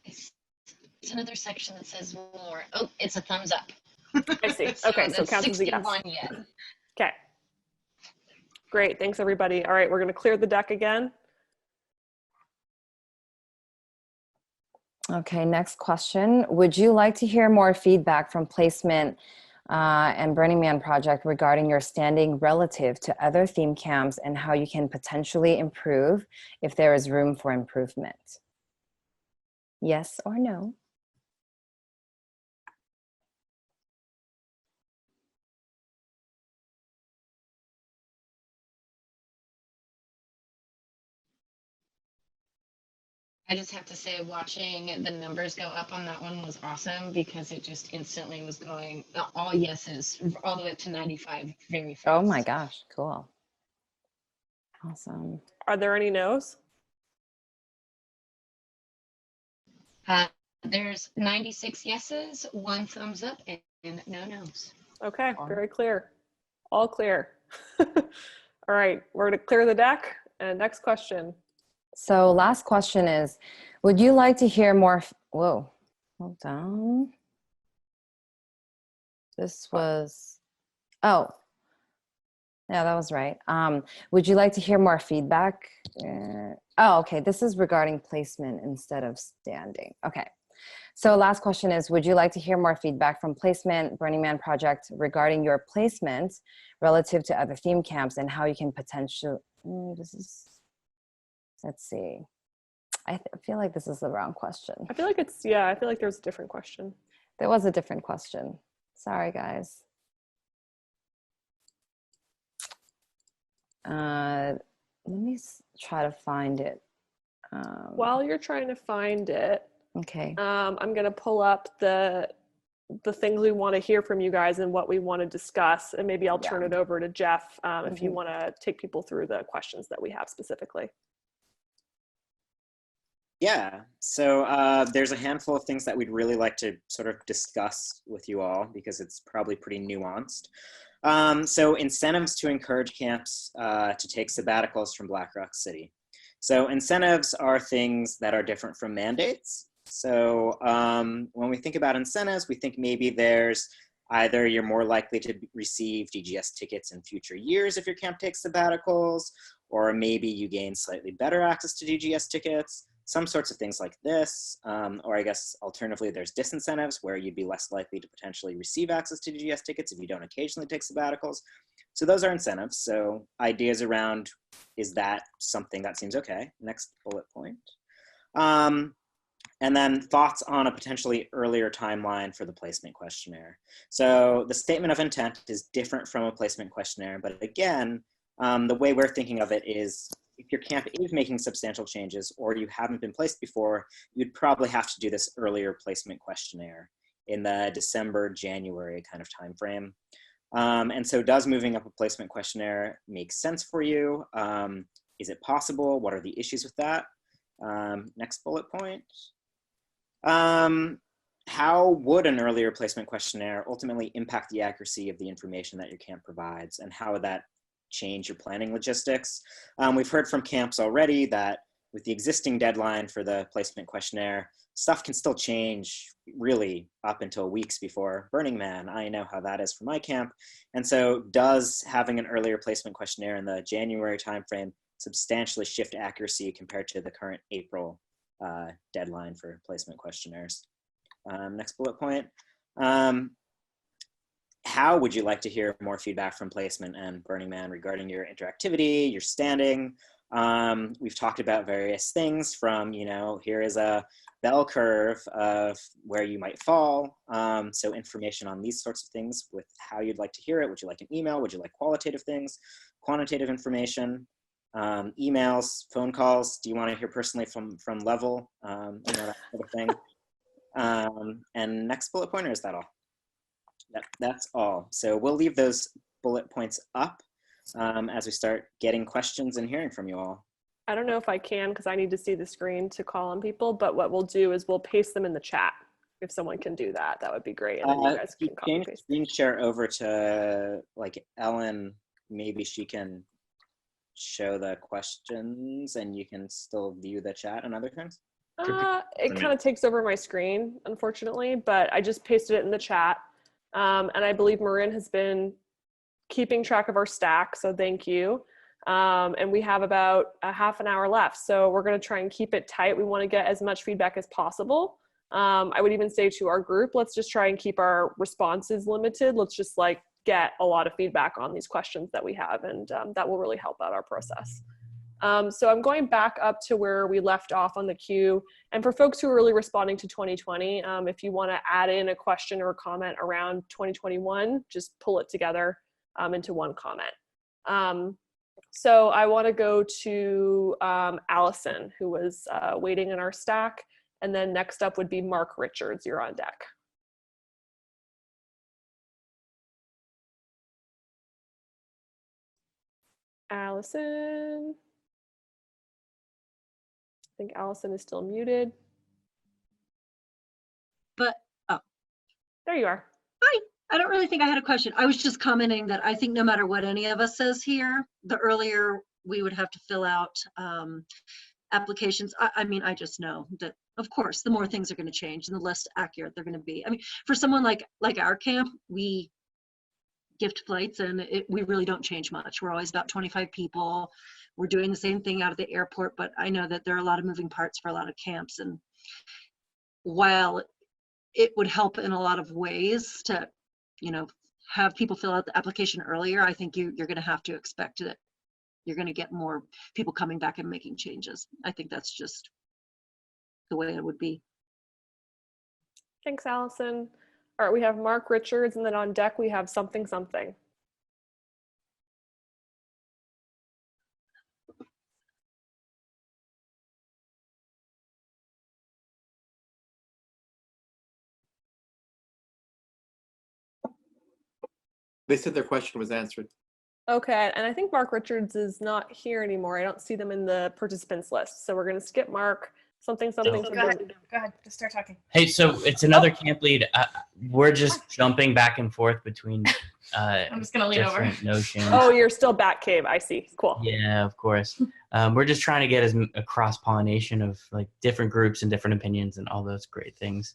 It's another section that says more. Oh, it's a thumbs up. I see. Okay, so it that's counts as a yes. 61 yes. Okay. Great, thanks everybody. All right, we're gonna clear the deck again. Okay, next question. Would you like to hear more feedback from placement and Burning Man project regarding your standing relative to other theme camps and how you can potentially improve if there is room for improvement? Yes or no? I just have to say, watching the numbers go up on that one was awesome because it just instantly was going all yeses all the way up to 95 very fast. Oh my gosh, cool. Awesome. Are there any no's? There's 96 yeses, 1 thumbs up, and no no's. Okay, very clear. All clear. All right, we're gonna clear the deck. And next question. So last question is, would you like to hear more? Whoa, hold on. This was, oh, yeah, that was right. Would you like to hear more feedback? Oh, okay, this is regarding placement instead of standing. Okay, so last question is, would you like to hear more feedback from placement, Burning Man project regarding your placement relative to other theme camps and how you can potentially, let's see. I feel like this is the wrong question. I feel like it's, yeah, I feel like there's a different question. There was a different question. Sorry, guys. Let me try to find it. While you're trying to find it, okay. I'm gonna pull up the things we want to hear from you guys and what we want to discuss, and maybe I'll turn it over to Jeff if you want to take people through the questions that we have specifically. Yeah, so there's a handful of things that we'd really like to sort of discuss with you all because it's probably pretty nuanced. So incentives to encourage camps to take sabbaticals from Black Rock City. So incentives are things that are different from mandates. So when we think about incentives, we think maybe there's either you're more likely to receive DGS tickets in future years if your camp takes sabbaticals, or maybe you gain slightly better access to DGS tickets. Some sorts of things like this, or I guess alternatively, there's disincentives where you'd be less likely to potentially receive access to DGS tickets if you don't occasionally take sabbaticals. So those are incentives. So ideas around, is that something that seems okay? Next bullet point. And then thoughts on a potentially earlier timeline for the placement questionnaire. So the statement of intent is different from a placement questionnaire, but again, the way we're thinking of it is, if your camp is making substantial changes or you haven't been placed before, you'd probably have to do this earlier placement questionnaire in the December, January kind of time frame. And so does moving up a placement questionnaire make sense for you? Is it possible? What are the issues with that? Next bullet point. How would an earlier placement questionnaire ultimately impact the accuracy of the information that your camp provides, and how would that change your planning logistics? We've heard from camps already that with the existing deadline for the placement questionnaire, stuff can still change really up until weeks before Burning Man. I know how that is for my camp. And so does having an earlier placement questionnaire in the January timeframe substantially shift accuracy compared to the current April deadline for placement questionnaires? Next bullet point. How would you like to hear more feedback from placement and Burning Man regarding your interactivity, your standing, We've talked about various things from, here is a bell curve of where you might fall. So information on these sorts of things with how you'd like to hear it. Would you like an email? Would you like qualitative things, quantitative information, emails, phone calls? Do you want to hear personally from level? That sort of thing. And next bullet pointer, is that all? That's all. So we'll leave those bullet points up as we start getting questions and hearing from you all. I don't know if I can because I need to see the screen to call on people, but what we'll do is we'll paste them in the chat. If someone can do that, that would be great. And then you guys can copy and paste. Screen share over to like Ellen, maybe she can show the questions and you can still view the chat and other things. It kind of takes over my screen, unfortunately, but I just pasted it in the chat. And I believe Marin has been keeping track of our stack, so thank you. And we have about a half an hour left, so we're going to try and keep it tight. We want to get as much feedback as possible. I would even say to our group, let's just try and keep our responses limited. Let's just like get a lot of feedback on these questions that we have, and that will really help out our process. So I'm going back up to where we left off on the queue. And for folks who are really responding to 2020, if you want to add in a question or a comment around 2021, just pull it together into one comment. So I want to go to Allison, who was waiting in our stack. And then next up would be Mark Richards. You're on deck. Allison. I think Allison is still muted. But, oh. There you are. Hi, I don't really think I had a question. I was just commenting that I think no matter what any of us says here, the earlier we would have to fill out applications. I mean, I just know that, of course, the more things are going to change and the less accurate they're going to be. I mean, for someone like our camp, we gift flights and we really don't change much. We're always about 25 people. We're doing the same thing out of the airport, but I know that there are a lot of moving parts for a lot of camps. And while it would help in a lot of ways to, have people fill out the application earlier, I think you're going to have to expect that you're going to get more people coming back and making changes. I think that's just the way it would be. Thanks, Allison. All right, we have Mark Richards, and then on deck we have something. They said their question was answered. Okay, and I think Mark Richards is not here anymore. I don't see them in the participants list. So we're going to skip Mark. Something. Go ahead, just start talking. Hey, so it's another camp lead. We're just jumping back and forth between I'm just gonna lean over. notions. Oh, you're still back cave. I see. Cool. Yeah, of course. We're just trying to get a cross-pollination of like different groups and different opinions and all those great things.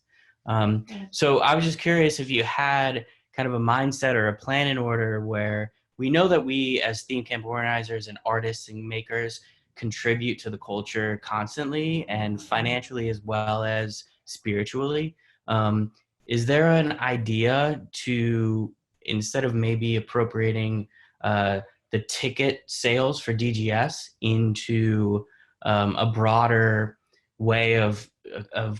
So I was just curious if you had kind of a mindset or a plan in order where we know that we as theme camp organizers and artists and makers contribute to the culture constantly and financially as well as spiritually. Is there an idea to, instead of maybe appropriating the ticket sales for DGS into a broader way of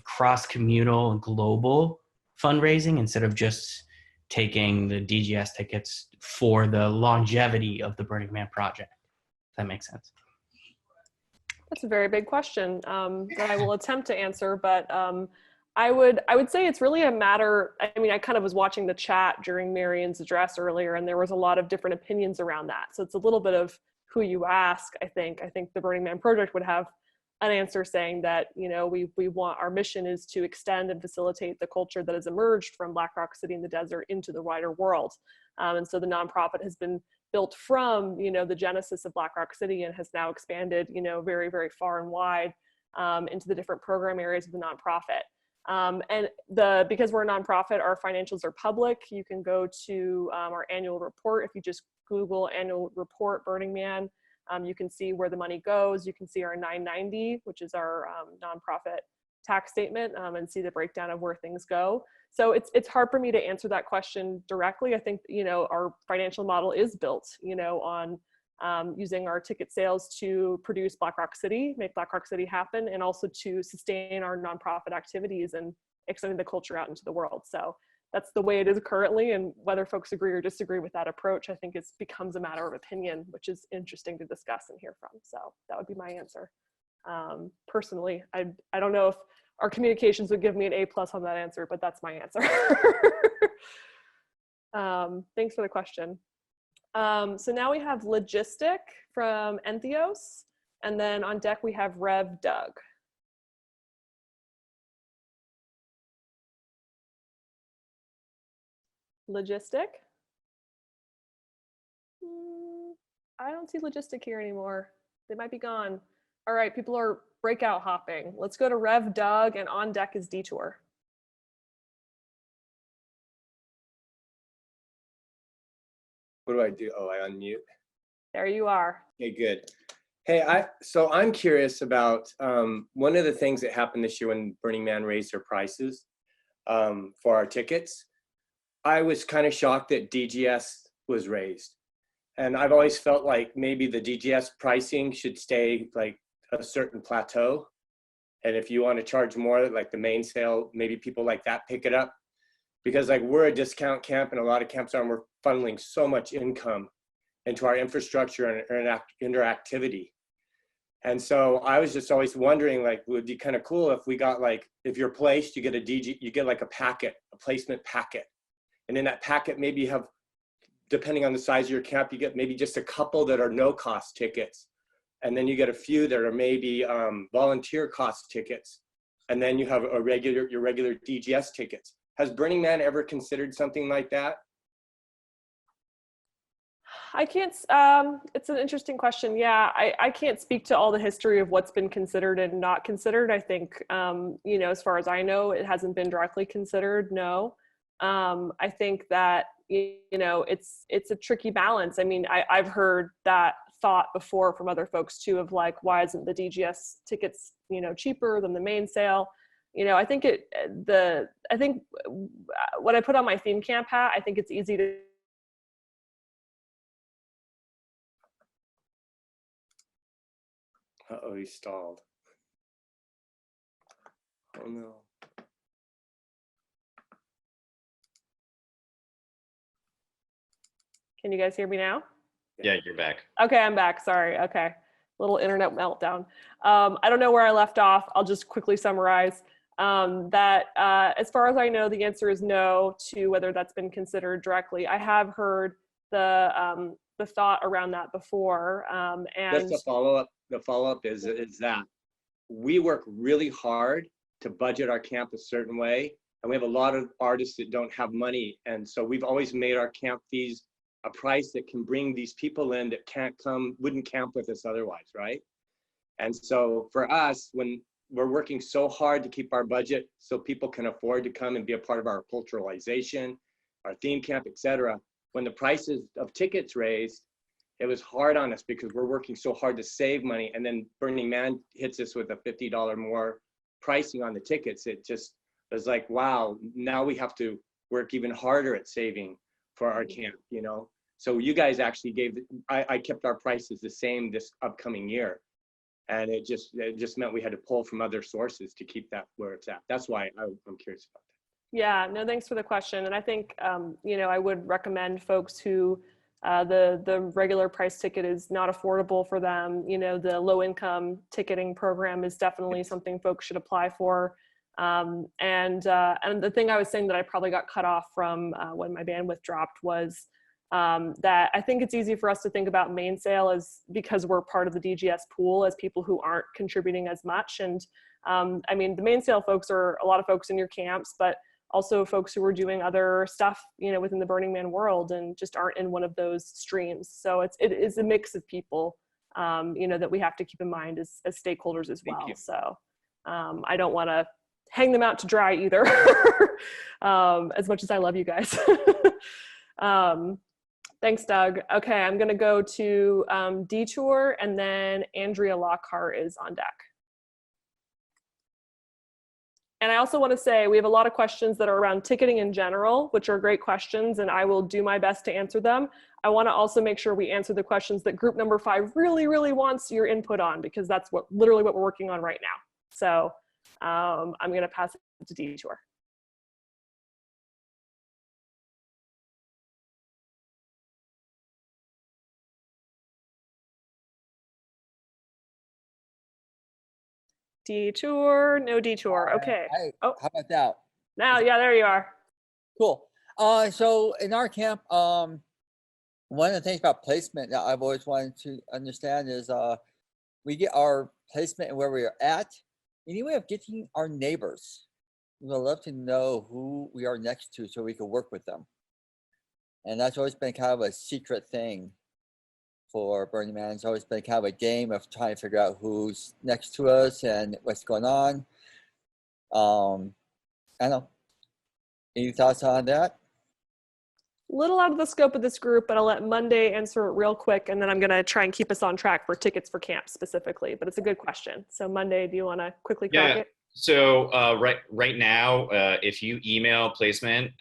cross-communal and global fundraising instead of just taking the DGS tickets for the longevity of the Burning Man project? If that makes sense. That's a very big question that I will attempt to answer, but I would say it's really a matter. I mean, I kind of was watching the chat during Marion's address earlier, and there was a lot of different opinions around that. So it's a little bit of who you ask. I think the Burning Man project would have an answer saying that we want, our mission is to extend and facilitate the culture that has emerged from Black Rock City in the desert into the wider world, and so the nonprofit has been built from the genesis of Black Rock City and has now expanded very, very far and wide into the different program areas of the nonprofit. And because we're a nonprofit, our financials are public. You can go to our annual report. If you just Google annual report Burning Man, you can see where the money goes. You can see our 990, which is our nonprofit tax statement, and see the breakdown of where things go. So it's hard for me to answer that question directly. I think our financial model is built on using our ticket sales to produce Black Rock City, make Black Rock City happen, and also to sustain our nonprofit activities and extending the culture out into the world. So that's the way it is currently, and whether folks agree or disagree with that approach, I think it becomes a matter of opinion, which is interesting to discuss and hear from. So that would be my answer. Personally, I don't know if our communications would give me an A+ on that answer, but that's my answer. Thanks for the question. So now we have Logistic from Entheos, and then on deck we have Rev Doug. Logistic? I don't see Logistic here anymore. They might be gone. All right, people are breakout hopping. Let's go to Rev Doug, and on deck is Detour. What do I do? Oh, I unmute. There you are. Okay, good. Hey, so I'm curious about one of the things that happened this year when Burning Man raised their prices for our tickets. I was kind of shocked that DGS was raised. And I've always felt like maybe the DGS pricing should stay like a certain plateau. And if you want to charge more, like the main sale, maybe people like that pick it up. Because like we're a discount camp and a lot of camps are, and we're funneling so much income into our infrastructure and interactivity. And so I was just always wondering, like, it would be kind of cool if we got like, if you're placed, you get you get like a packet, a placement packet. And in that packet, maybe you have, depending on the size of your camp, you get maybe just a couple that are no cost tickets. And then you get a few that are maybe volunteer cost tickets. And then you have your regular DGS tickets. Has Burning Man ever considered something like that? I can't, it's an interesting question. Yeah, I can't speak to all the history of what's been considered and not considered. I think, you know, as far as I know, it hasn't been directly considered, no. I think that, you know, it's a tricky balance. I mean, I've heard that thought before from other folks too, of like, why isn't the DGS tickets, you know, cheaper than the main sale? You know, I think I think what I put on my theme camp hat, I think it's easy to. Uh-oh, he stalled. Oh no. Can you guys hear me now? Yeah, you're back. Okay, I'm back. Sorry. Okay. Little internet meltdown. I don't know where I left off. I'll just quickly summarize that as far as I know, the answer is no to whether that's been considered directly. I have heard the thought around that before. And just a follow-up. The follow-up is that we work really hard to budget our camp a certain way. And we have a lot of artists that don't have money. And so we've always made our camp fees a price that can bring these people in that wouldn't camp with us otherwise, right? And so for us, when we're working so hard to keep our budget so people can afford to come and be a part of our culturalization, our theme camp, etc. When the prices of tickets raised, it was hard on us because we're working so hard to save money. And then Burning Man hits us with a $50 more pricing on the tickets. It just was like, wow, now we have to work even harder at saving for our camp, you know? So you guys actually I kept our prices the same this upcoming year. And it just meant we had to pull from other sources to keep that where it's at. That's why I'm curious about that. Yeah, no, thanks for the question. And I think, you know, I would recommend folks who the regular price ticket is not affordable for them. You know, the low income ticketing program is definitely something folks should apply for. And the thing I was saying that I probably got cut off from when my bandwidth dropped was that I think it's easy for us to think about main sale as because we're part of the DGS pool as people who aren't contributing as much. And I mean, the main sale folks are a lot of folks in your camps, but also folks who are doing other stuff, you know, within the Burning Man world and just aren't in one of those streams. So it is a mix of people, you know, that we have to keep in mind as stakeholders as well. So I don't want to hang them out to dry either, as much as I love you guys. Thanks, Doug. Okay, I'm going to go to Detour, and then Andrea Lockhart is on deck. And I also want to say we have a lot of questions that are around ticketing in general, which are great questions, and I will do my best to answer them. I want to also make sure we answer the questions that group number 5 really, really wants your input on, because that's literally what we're working on right now. So I'm going to pass it to Detour. Detour, no Detour. Okay. How about that? Now, yeah, there you are. Cool. So in our camp, one of the things about placement that I've always wanted to understand is we get our placement and where we are at. Any way of getting our neighbors? We would love to know who we are next to so we can work with them. And that's always been kind of a secret thing for Burning Man. It's always been kind of a game of trying to figure out who's next to us and what's going on. I don't know. Any thoughts on that? Little out of the scope of this group, but I'll let Monday answer it real quick, and then I'm going to try and keep us on track for tickets for camp specifically. But it's a good question. So Monday, do you want to quickly crack it? So right now, if you email placement,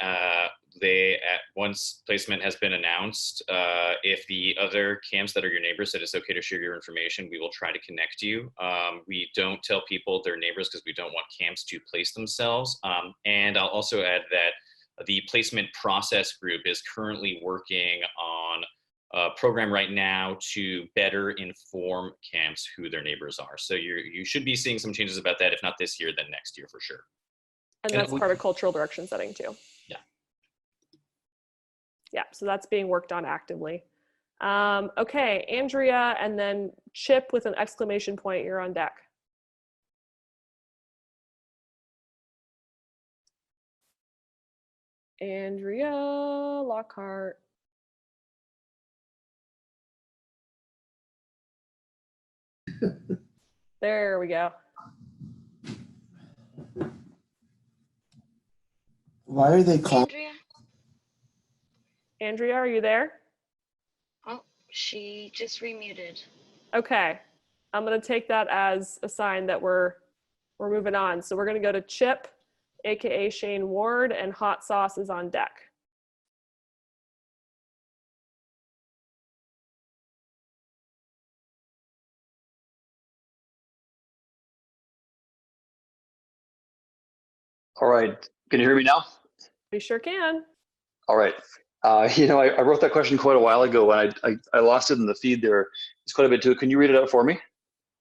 once placement has been announced, if the other camps that are your neighbors said it's okay to share your information, we will try to connect you. We don't tell people they're neighbors because we don't want camps to place themselves. And I'll also add that the placement process group is currently working on a program right now to better inform camps who their neighbors are. So you should be seeing some changes about that, if not this year, then next year for sure. And that's part of cultural direction setting too. Yeah. Yeah, so that's being worked on actively. Okay, Andrea, and then Chip with an exclamation point, you're on deck. Andrea Lockhart. There we go. Why are they calling? Andrea, are you there? Oh, she just remuted. Okay, I'm gonna take that as a sign that we're moving on. So we're gonna go to Chip, AKA Shane Ward, and Hot Sauce is on deck. All right, can you hear me now? We sure can. All right. I wrote that question quite a while ago and I lost it in the feed there. It's quite a bit to it. Can you read it out for me?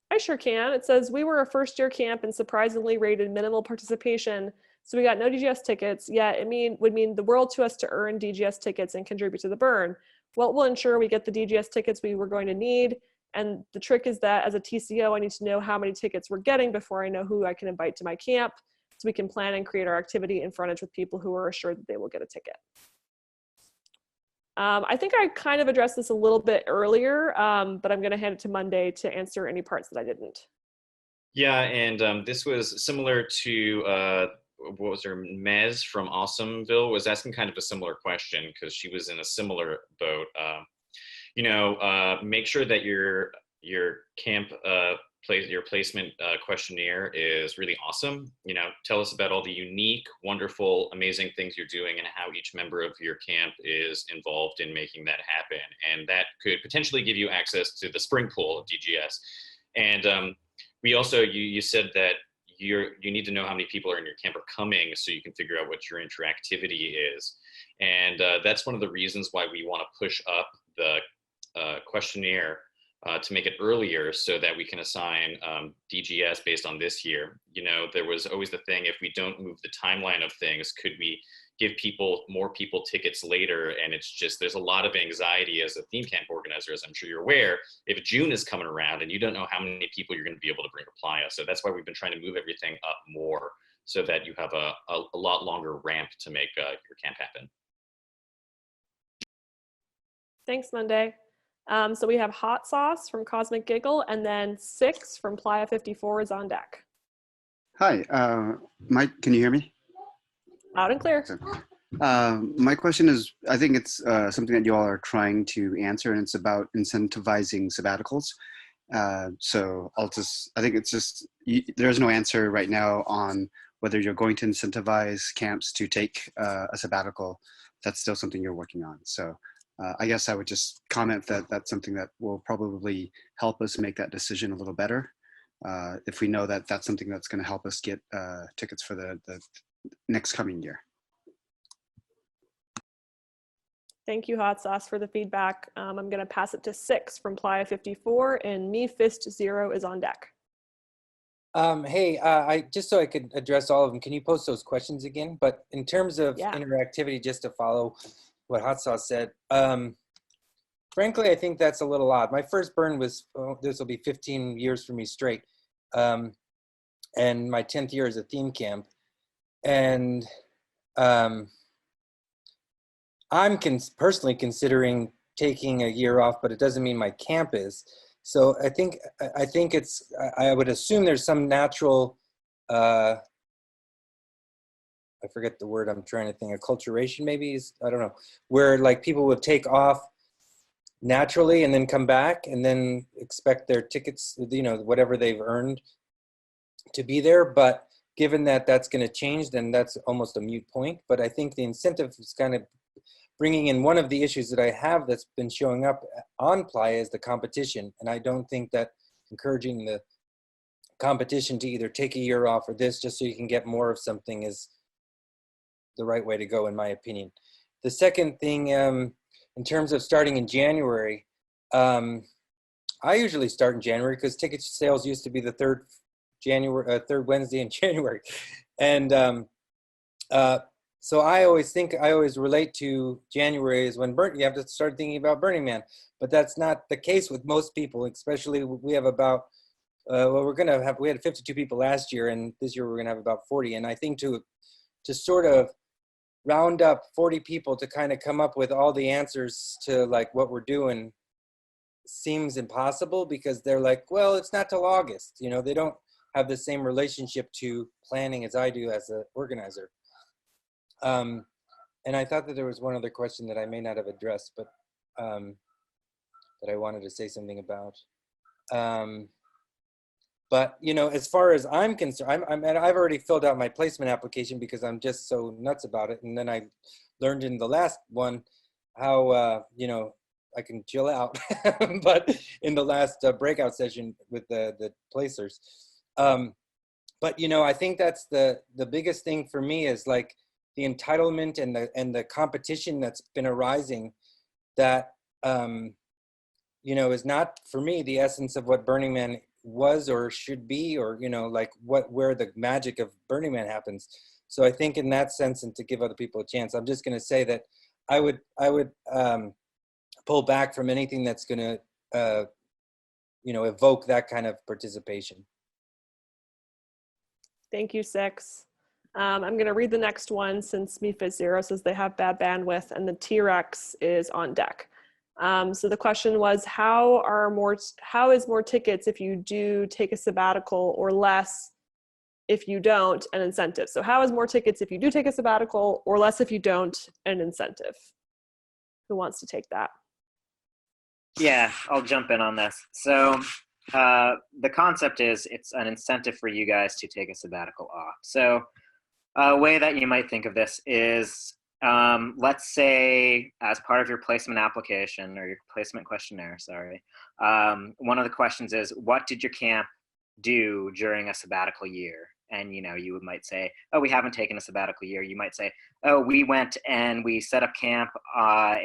I sure can. It says, we were a first-year camp and surprisingly rated minimal participation, so we got no DGS tickets, yet it would mean the world to us to earn DGS tickets and contribute to the burn. What will ensure we get the DGS tickets we were going to need? And the trick is that as a TCO, I need to know how many tickets we're getting before I know who I can invite to my camp, so we can plan and create our activity in frontage with people who are assured that they will get a ticket. I think I kind of addressed this a little bit earlier, but I'm going to hand it to Monday to answer any parts that I didn't. Yeah, and this was similar to, what was her, Mez from Awesomeville was asking kind of a similar question because she was in a similar boat. Make sure that your camp your placement questionnaire is really awesome. Tell us about all the unique, wonderful, amazing things you're doing and how each member of your camp is involved in making that happen. And that could potentially give you access to the spring pool of DGS. And we also, you said that you need to know how many people are in your camp are coming so you can figure out what your interactivity is. And that's one of the reasons why we want to push up the questionnaire to make it earlier so that we can assign DGS based on this year. There was always the thing, if we don't move the timeline of things, could we give more people tickets later? And it's just, there's a lot of anxiety as a theme camp organizer, as I'm sure you're aware, if June is coming around and you don't know how many people you're going to be able to bring to Playa. So that's why we've been trying to move everything up more so that you have a lot longer ramp to make your camp happen. Thanks, Monday. So we have Hot Sauce from Cosmic Giggle, and then 6 from Playa 54 is on deck. Hi, Mike, can you hear me? Loud and clear. My question is, I think it's something that you all are trying to answer, and it's about incentivizing sabbaticals. So I think it's just, there's no answer right now on whether you're going to incentivize camps to take a sabbatical, that's still something you're working on. So I guess I would just comment that that's something that will probably help us make that decision a little better. If we know that that's something that's going to help us get tickets for the next coming year. Thank you, Hot Sauce, for the feedback. I'm going to pass it to 6 from Playa 54, and Me Fist 0 is on deck. Hey, I just so I could address all of them, can you post those questions again? But in terms of interactivity, just to follow what Hot Sauce said, frankly, I think that's a little odd. My first burn was, this will be 15 years for me straight, and my 10th year as a theme camp. And I'm personally considering taking a year off, but it doesn't mean my camp is. So I think it's, I would assume there's some natural, I forget the word I'm trying to think, acculturation maybe is, I don't know, where like people would take off naturally and then come back and then expect their tickets, you know, whatever they've earned to be there. But given that that's going to change, then that's almost a moot point. But I think the incentive is kind of bringing in one of the issues that I have that's been showing up on Playa is the competition. And I don't think that encouraging the competition to either take a year off or this just so you can get more of something is the right way to go, in my opinion. The second thing, in terms of starting in January, I usually start in January because ticket sales used to be the third Wednesday in January. And so I always relate to January is when you have to start thinking about Burning Man, but that's not the case with most people, especially we have about, we had 52 people last year and this year we're gonna have about 40. And I think to sort of round up 40 people to kind of come up with all the answers to like what we're doing seems impossible because they're like, well, it's not till August. You know, they don't have the same relationship to planning as I do as an organizer. And I thought that there was one other question that I may not have addressed, but that I wanted to say something about. But you know, as far as I'm concerned, I've already filled out my placement application because I'm just so nuts about it. And then I learned in the last one how you know, I can chill out, but in the last breakout session with the placers. But you know, I think that's the biggest thing for me is like the entitlement and the competition that's been arising that you know, is not for me the essence of what Burning Man was or should be, or you know, like where the magic of Burning Man happens. So I think in that sense, and to give other people a chance, I'm just going to say that I would pull back from anything that's going to you know, evoke that kind of participation. Thank you, 6. I'm going to read the next one since MeFit0 says they have bad bandwidth and the T-Rex is on deck. So the question was, how is more tickets if you do take a sabbatical or less if you don't an incentive? So how is more tickets if you do take a sabbatical or less if you don't an incentive? Who wants to take that? Yeah, I'll jump in on this. So the concept is it's an incentive for you guys to take a sabbatical off. So a way that you might think of this is, let's say as part of your placement application or your placement questionnaire, sorry, one of the questions is, what did your camp do during a sabbatical year? And, you know, you might say, oh, we haven't taken a sabbatical year. You might say, oh, we went and we set up camp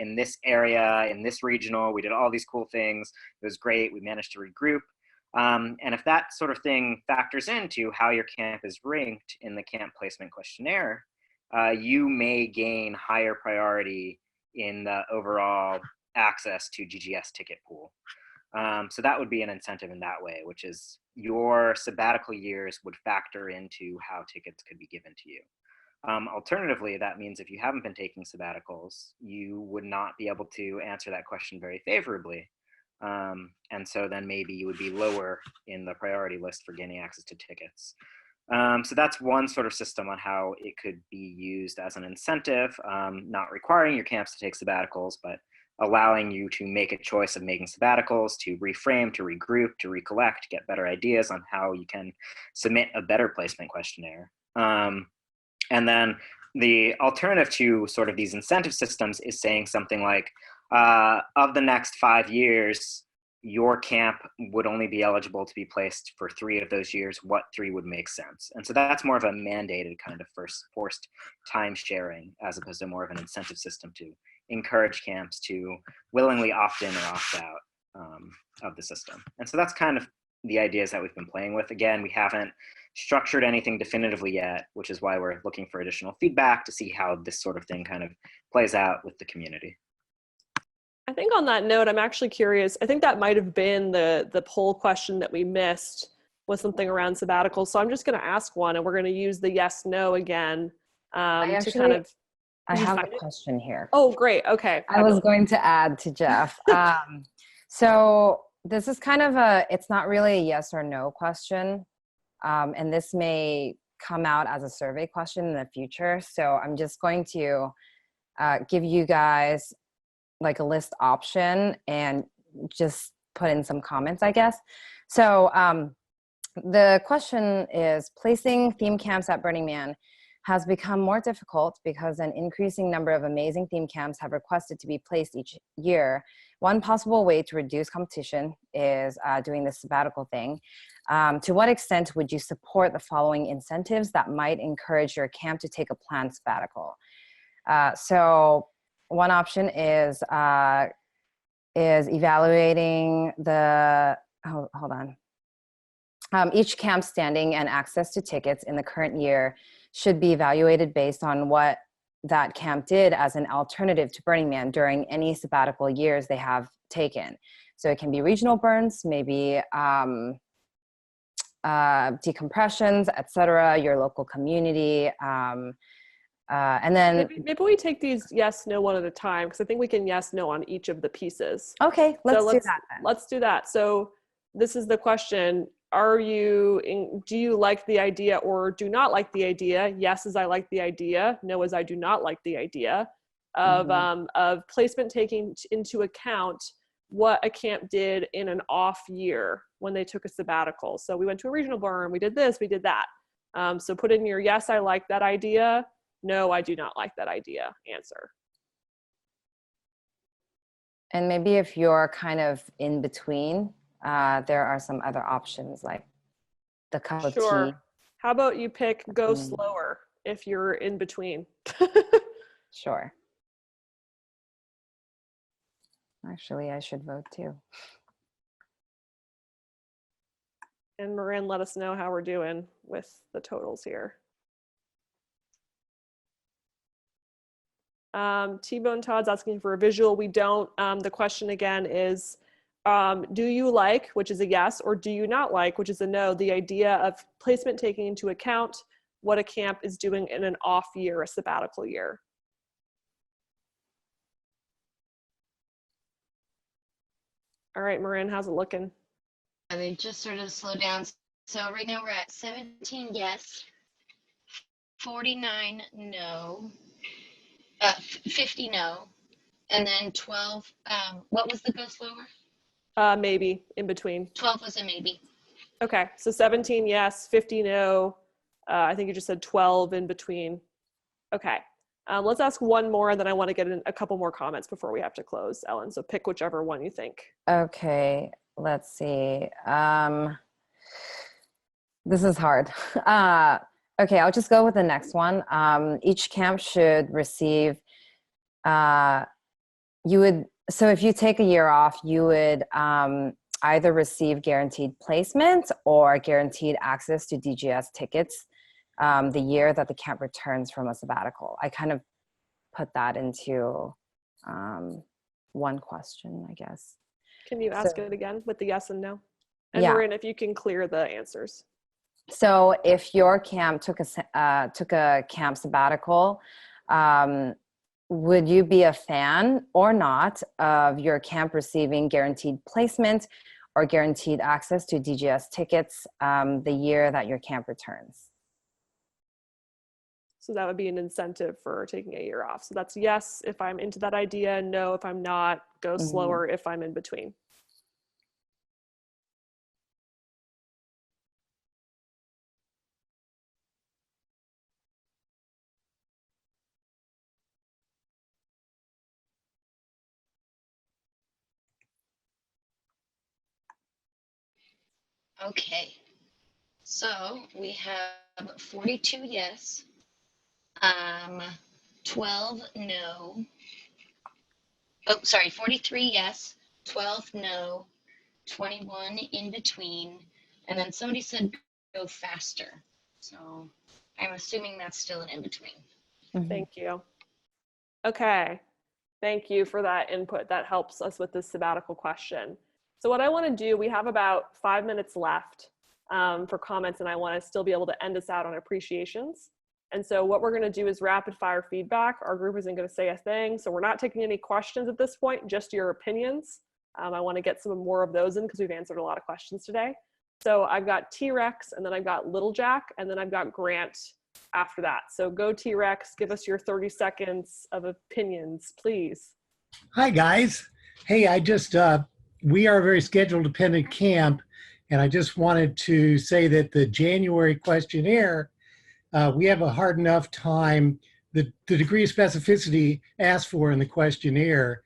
in this area, in this regional. We did all these cool things. It was great. We managed to regroup. And if that sort of thing factors into how your camp is ranked in the camp placement questionnaire, you may gain higher priority in the overall access to GGS ticket pool. So that would be an incentive in that way, which is your sabbatical years would factor into how tickets could be given to you. Alternatively, that means if you haven't been taking sabbaticals, you would not be able to answer that question very favorably. And so then maybe you would be lower in the priority list for gaining access to tickets. So that's one sort of system on how it could be used as an incentive, not requiring your camps to take sabbaticals, but allowing you to make a choice of making sabbaticals, to reframe, to regroup, to recollect, get better ideas on how you can submit a better placement questionnaire. And then the alternative to sort of these incentive systems is saying something like, of the next 5 years, your camp would only be eligible to be placed for 3 of those years. What 3 would make sense? And so that's more of a mandated kind of forced time sharing, as opposed to more of an incentive system to encourage camps to willingly opt in or opt out of the system. And so that's kind of the ideas that we've been playing with. Again, we haven't structured anything definitively yet, which is why we're looking for additional feedback to see how this sort of thing kind of plays out with the community. I think on that note, I'm actually curious. I think that might have been the poll question that we missed, was something around sabbaticals. So I'm just going to ask one, and we're going to use the yes, no again to kind of. I have a question here. Oh, great. Okay. I was going to add to Jeff. So this is kind of it's not really a yes or no question. And this may come out as a survey question in the future. So I'm just going to give you guys like a list option and just put in some comments, I guess. So the question is, placing theme camps at Burning Man has become more difficult because an increasing number of amazing theme camps have requested to be placed each year. One possible way to reduce competition is doing the sabbatical thing. To what extent would you support the following incentives that might encourage your camp to take a planned sabbatical? So one option is evaluating the, hold on. Each camp standing and access to tickets in the current year should be evaluated based on what that camp did as an alternative to Burning Man during any sabbatical years they have taken. So it can be regional burns, maybe decompressions, etc., your local community. And then maybe we take these yes, no one at a time, because I think we can yes, no on each of the pieces. Okay, let's do that then. Let's do that. So this is the question. Do you like the idea or do not like the idea? Yes, as I like the idea. No, as I do not like the idea of placement taking into account what a camp did in an off year when they took a sabbatical. So we went to a regional burn, we did this, we did that. So put in your yes, I like that idea. No, I do not like that idea answer. And maybe if you're kind of in between, there are some other options like the cup of tea. How about you pick go slower if you're in between? Sure. Actually, I should vote too. And Marin, let us know how we're doing with the totals here. T-Bone Todd's asking for a visual. We don't. The question again is, do you like, which is a yes, or do you not like, which is a no, the idea of placement taking into account what a camp is doing in an off year, a sabbatical year? All right, Marin, how's it looking? They just sort of slow down. So right now we're at 17 yes, 49 no, 50 no, and then 12, what was the go slower? Maybe, in between. 12 was a maybe. Okay, so 17 yes, 50 no. I think you just said 12 in between. Okay, let's ask one more, and then I want to get in a couple more comments before we have to close, Ellen. So pick whichever one you think. Okay, let's see. This is hard. Okay, I'll just go with the next one. Each camp should receive, so if you take a year off, you would either receive guaranteed placement or guaranteed access to DGS tickets the year that the camp returns from a sabbatical. I kind of put that into one question, I guess. Can you ask it again with the yes and no? And yeah. Marin, if you can clear the answers. So if your camp took a camp sabbatical, would you be a fan or not of your camp receiving guaranteed placement or guaranteed access to DGS tickets the year that your camp returns? So that would be an incentive for taking a year off. So that's yes if I'm into that idea, no if I'm not, go slower if I'm in between. Okay. So we have 42 yes, 12 no. Oh, sorry, 43 yes, 12 no, 21 in between, and then somebody said go faster. So I'm assuming that's still an in between. Thank you. Okay. Thank you for that input. That helps us with this sabbatical question. So what I want to do, we have about 5 minutes left for comments, and I want to still be able to end us out on appreciations. And so what we're going to do is rapid fire feedback. Our group isn't going to say a thing, so we're not taking any questions at this point, just your opinions. I want to get some more of those in because we've answered a lot of questions today. So I've got T-Rex, and then I've got Little Jack, and then I've got Grant after that. So go T-Rex, give us your 30 seconds of opinions, please. Hi guys. Hey, we are a very schedule dependent camp, and I just wanted to say that the January questionnaire, we have a hard enough time, the degree of specificity asked for in the questionnaire,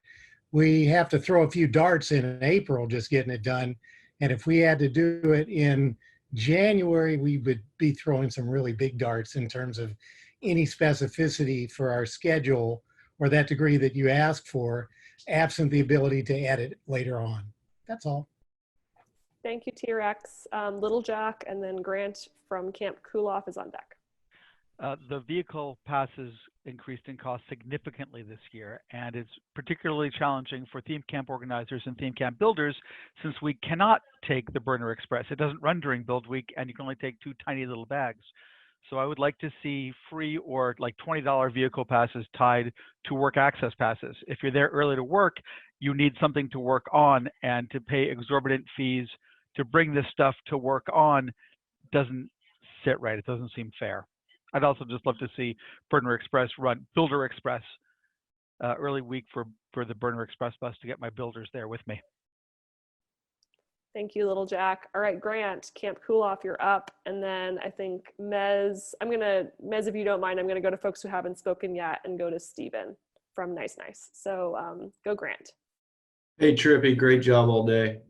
we have to throw a few darts in April just getting it done. And if we had to do it in January, we would be throwing some really big darts in terms of any specificity for our schedule or that degree that you ask for, absent the ability to edit later on. That's all. Thank you, T-Rex. Little Jack, and then Grant from Camp Cooloff is on deck. The vehicle passes increased in cost significantly this year, and it's particularly challenging for theme camp organizers and theme camp builders since we cannot take the Burner Express. It doesn't run during build week, and you can only take 2 tiny little bags. So I would like to see free or like $20 vehicle passes tied to work access passes. If you're there early to work, you need something to work on, and to pay exorbitant fees to bring this stuff to work on doesn't sit right. It doesn't seem fair. I'd also just love to see Burner Express run Builder Express early week for the Burner Express bus to get my builders there with me. Thank you, Little Jack. All right, Grant, Camp Cooloff, you're up. And then I think Mez, Mez, if you don't mind, I'm gonna go to folks who haven't spoken yet and go to Stephen from Nice Nice. So go Grant. Hey, Trippi, great job all day.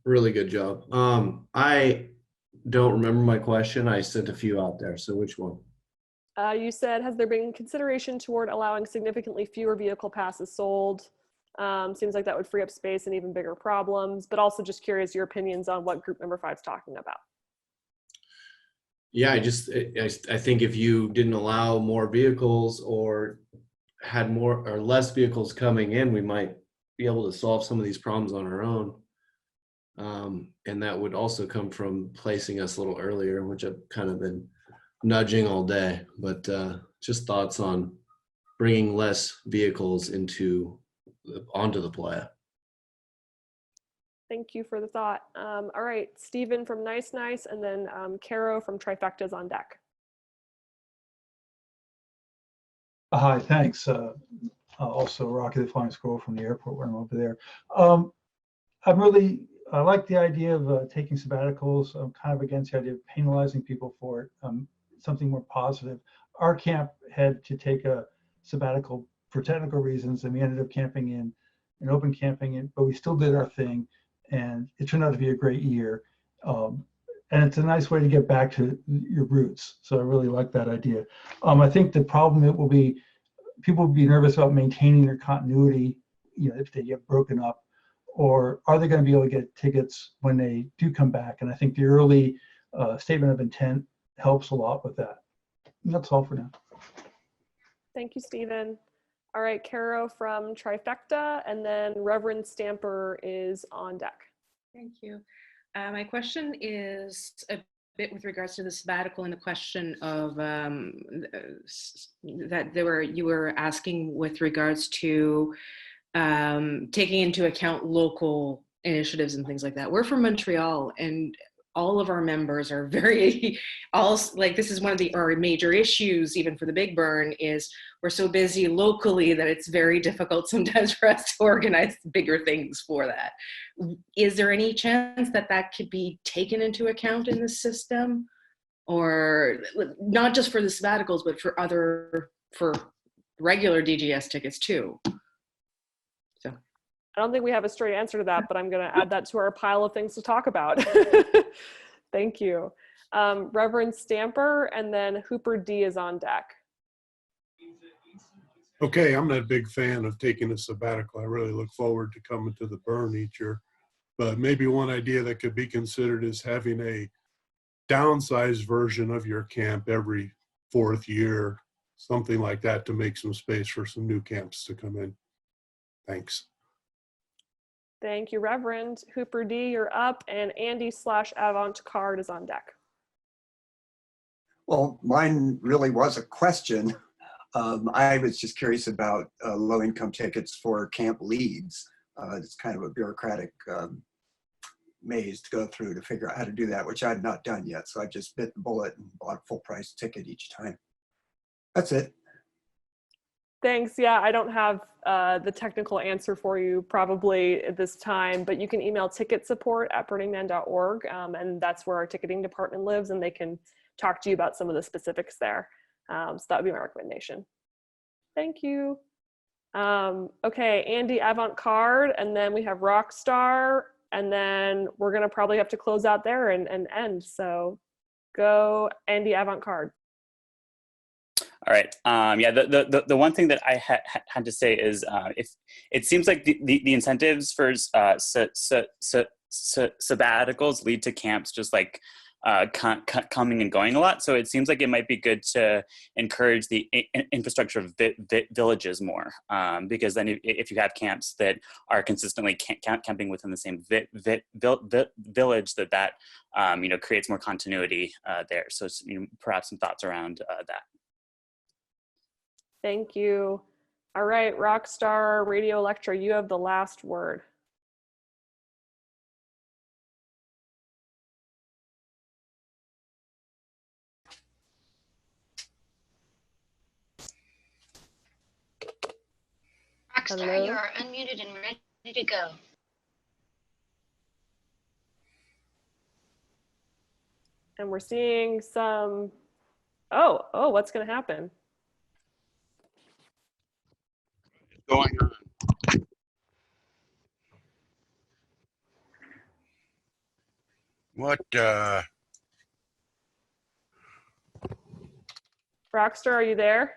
Really good job. I don't remember my question. I sent a few out there. So which one? You said, has there been consideration toward allowing significantly fewer vehicle passes sold? Seems like that would free up space and even bigger problems, but also just curious your opinions on what group number 5 is talking about. Yeah, I think if you didn't allow more vehicles or had more or less vehicles coming in, we might be able to solve some of these problems on our own. And that would also come from placing us a little earlier, which I've kind of been nudging all day, but just thoughts on bringing less vehicles onto the playa. Thank you for the thought. All right, Stephen from Nice Nice, and then Caro from Trifecta is on deck. Hi, thanks. Also Rocky the Flying Squirrel from the airport when I'm over there. I like the idea of taking sabbaticals. I'm kind of against the idea of penalizing people for it. Something more positive. Our camp had to take a sabbatical for technical reasons, and we ended up camping in open camping, but we still did our thing, and it turned out to be a great year. And it's a nice way to get back to your roots. So I really like that idea. I think the problem it will be, people will be nervous about maintaining their continuity, if they get broken up, or are they going to be able to get tickets when they do come back? And I think the early statement of intent helps a lot with that. And that's all for now. Thank you, Stephen. All right, Caro from Trifecta, and then Reverend Stamper is on deck. Thank you. My question is a bit with regards to the sabbatical and the question of that you were asking with regards to taking into account local initiatives and things like that. We're from Montreal, and all of our members are this is one of our major issues, even for the Big Burn, is we're so busy locally that it's very difficult sometimes for us to organize bigger things for that. Is there any chance that that could be taken into account in the system? Or not just for the sabbaticals, but for regular DGS tickets too? I don't think we have a straight answer to that, but I'm going to add that to our pile of things to talk about. Thank you. Reverend Stamper, and then Hooper D is on deck. Okay, I'm not a big fan of taking a sabbatical. I really look forward to coming to the burn each year. But maybe one idea that could be considered is having a downsized version of your camp every 4th year, something like that, to make some space for some new camps to come in. Thanks. Thank you, Reverend. Hooper D, you're up, and Andy/Avant-Card is on deck. Well, mine really was a question. I was just curious about low-income tickets for camp leads. It's kind of a bureaucratic maze to go through to figure out how to do that, which I've not done yet. So I just bit the bullet and bought a full-price ticket each time. That's it. Thanks. Yeah, I don't have the technical answer for you probably at this time, but you can email ticketsupport@burningman.org, and that's where our ticketing department lives, and they can talk to you about some of the specifics there. So that would be my recommendation. Thank you. Okay, Andy, Avant-Card, and then we have Rockstar, and then we're gonna probably have to close out there and end. So go, Andy, Avant-Card. All right. Yeah. The one thing that I had to say is, if it seems like the incentives for sabbaticals lead to camps just like coming and going a lot. So it seems like it might be good to encourage the infrastructure of villages more, because then if you have camps that are consistently camping within the same village, that creates more continuity there. So perhaps some thoughts around that. Thank you. All right, Rockstar, Radio Electra, you have the last word. Rockstar, Hello? you are unmuted and ready to go. And we're seeing some, oh, what's gonna happen? Going on. What Rockstar, are you there?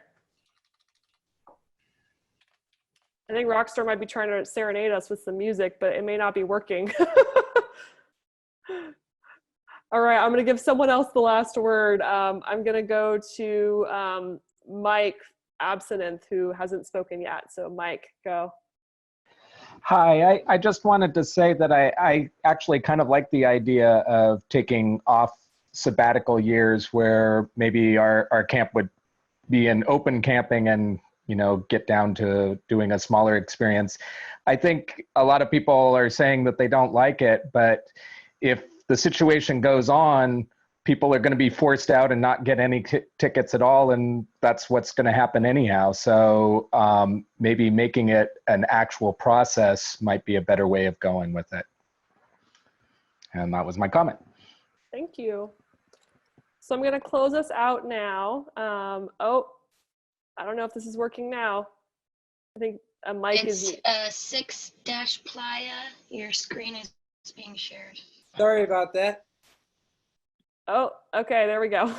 I think Rockstar might be trying to serenade us with some music, but it may not be working. All right, I'm gonna give someone else the last word. I'm gonna go to Mike Absinthe, who hasn't spoken yet. So Mike, go. Hi, I just wanted to say that I actually kind of like the idea of taking off sabbatical years where maybe our camp would be in open camping and, get down to doing a smaller experience. I think a lot of people are saying that they don't like it, but if the situation goes on, people are going to be forced out and not get any tickets at all, and that's what's going to happen anyhow. So maybe making it an actual process might be a better way of going with it. And that was my comment. Thank you. So I'm going to close us out now. I don't know if this is working now. I think a mic is. It's 6-Playa. Your screen is being shared. Sorry about that. Oh, okay, there we go.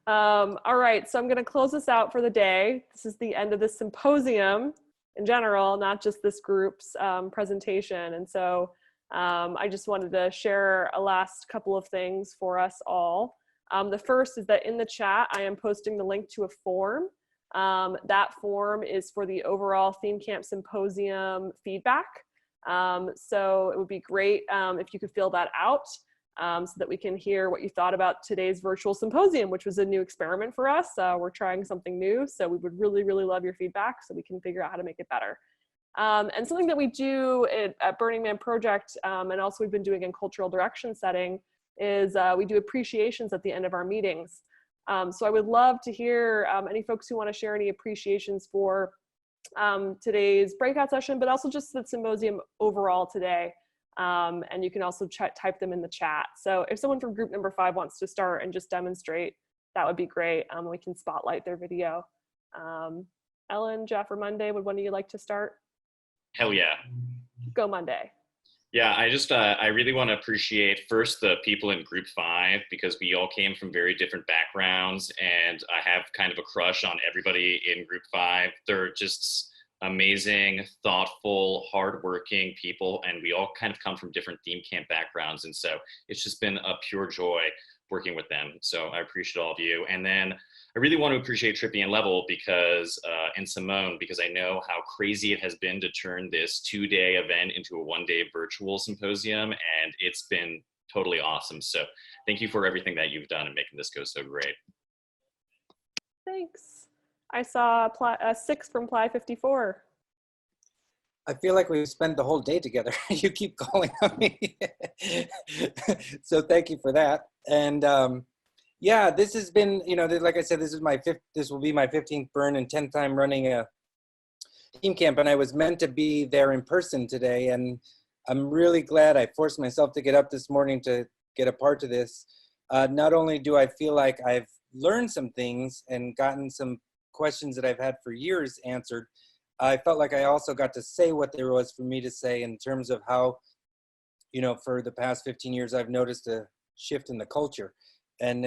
All right, so I'm gonna close this out for the day. This is the end of the symposium in general, not just this group's presentation. And so I just wanted to share a last couple of things for us all. The first is that in the chat, I am posting the link to a form. That form is for the overall Theme Camp Symposium feedback. So it would be great if you could fill that out so that we can hear what you thought about today's virtual symposium, which was a new experiment for us. We're trying something new, so we would really, really love your feedback so we can figure out how to make it better. And something that we do at Burning Man Project, and also we've been doing in cultural direction setting, is we do appreciations at the end of our meetings. So I would love to hear any folks who want to share any appreciations for today's breakout session, but also just the symposium overall today. And you can also type them in the chat. So if someone from group number 5 wants to start and just demonstrate, that would be great. We can spotlight their video. Ellen, Jeff, or Monday, would one of you like to start? Hell yeah. Go Monday. Yeah, I really want to appreciate first the people in Group 5 because we all came from very different backgrounds, and I have kind of a crush on everybody in Group 5. They're just amazing, thoughtful, hardworking people, and we all kind of come from different theme camp backgrounds, and so it's just been a pure joy working with them. So I appreciate all of you. And then I really want to appreciate Trippi and Level because, and Simone, because I know how crazy it has been to turn this 2-day event into a 1-day virtual symposium, and it's been totally awesome. So thank you for everything that you've done and making this go so great. Thanks. I saw 6 from Ply 54. I feel like we spent the whole day together. You keep calling on me. So thank you for that. And yeah, this has been, you know, like I said, this will be my 15th burn and 10th time running a team camp. And I was meant to be there in person today. And I'm really glad I forced myself to get up this morning to get a part of this. Not only do I feel like I've learned some things and gotten some questions that I've had for years answered, I felt like I also got to say what there was for me to say in terms of how, you know, for the past 15 years, I've noticed a shift in the culture. And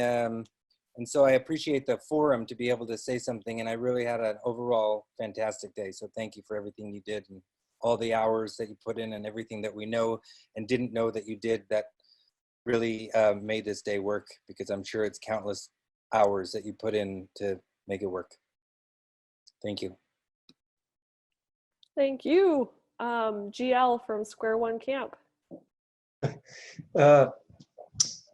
so I appreciate the forum to be able to say something. And I really had an overall fantastic day. So thank you for everything you did and all the hours that you put in and everything that we know and didn't know that you did that really made this day work, because I'm sure it's countless hours that you put in to make it work. Thank you. Thank you. GL from Square One Camp.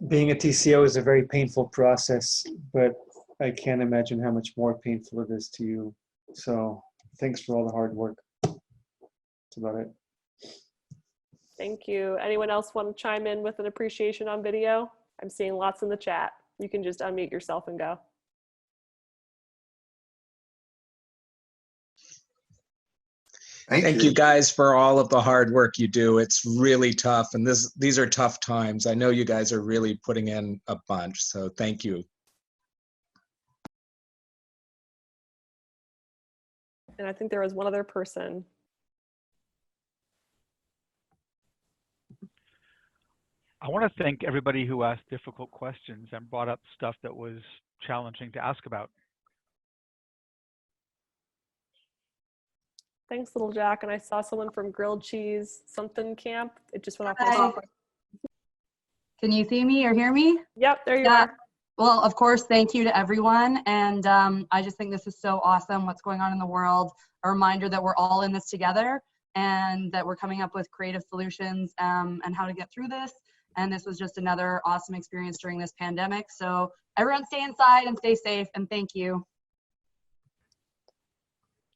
Being a TCO is a very painful process, but I can't imagine how much more painful it is to you. So thanks for all the hard work. That's about it. Thank you. Anyone else want to chime in with an appreciation on video? I'm seeing lots in the chat. You can just unmute yourself and go. Thank you guys for all of the hard work you do. It's really tough, and these are tough times. I know you guys are really putting in a bunch, so thank you. And I think there was one other person. I want to thank everybody who asked difficult questions and brought up stuff that was challenging to ask about. Thanks, Little Jack. And I saw someone from Grilled Cheese something camp. It just went off my Hi. screen. Can you see me or hear me? Yep, there you are. Well, of course, thank you to everyone. And I just think this is so awesome, what's going on in the world. A reminder that we're all in this together and that we're coming up with creative solutions and how to get through this. And this was just another awesome experience during this pandemic. So everyone stay inside and stay safe, and thank you.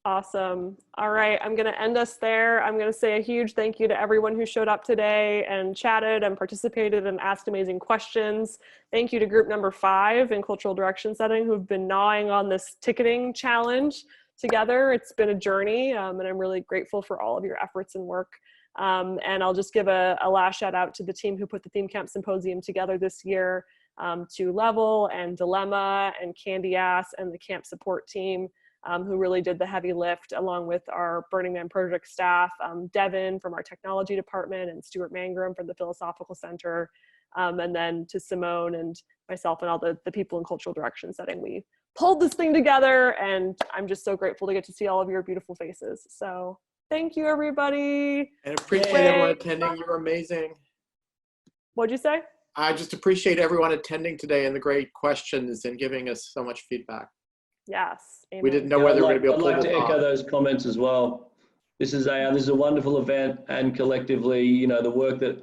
Awesome. All right, I'm going to end us there. I'm going to say a huge thank you to everyone who showed up today and chatted and participated and asked amazing questions. Thank you to group number 5 in cultural direction setting who've been gnawing on this ticketing challenge together. It's been a journey, and I'm really grateful for all of your efforts and work. And I'll just give a last shout out to the team who put the Theme Camp Symposium together this year, to Level and Dilemma and Candy Ass and the camp support team. Who really did the heavy lift, along with our Burning Man project staff, Devin from our technology department and Stuart Mangrum from the Philosophical Center, and then to Simone and myself and all the people in cultural direction setting. We pulled this thing together, and I'm just so grateful to get to see all of your beautiful faces. So thank you, everybody. And appreciate everyone attending. You were amazing. What'd you say? I just appreciate everyone attending today and the great questions and giving us so much feedback. Yes. Amen. We didn't know whether we were going to be able I'd to like pull to this echo off. those comments as well. This is a wonderful event, and collectively, you know, the work that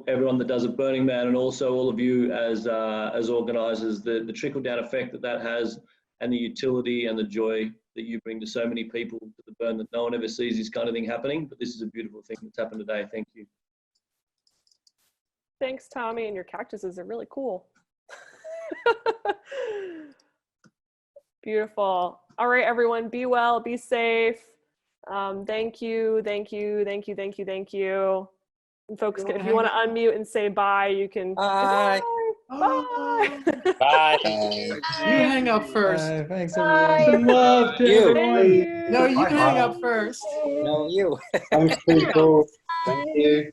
everyone that does at Burning Man, and also all of you as organisers, the trickle down effect that has, and the utility and the joy that you bring to so many people to the burn that no one ever sees this kind of thing happening. But this is a beautiful thing that's happened today. Thank you. Thanks, Tommy, and your cactuses are really cool. Beautiful. All right, everyone, be well, be safe. Thank you, thank you, thank you, thank you, thank you. And folks, if you want to unmute and say bye, you can. Bye. Bye. Bye. Bye. You hang up first. Thanks, Bye. everyone. Love to You. everyone. No, you Bye, hang Bob. up first. No, you. Thanks, people. Thank you.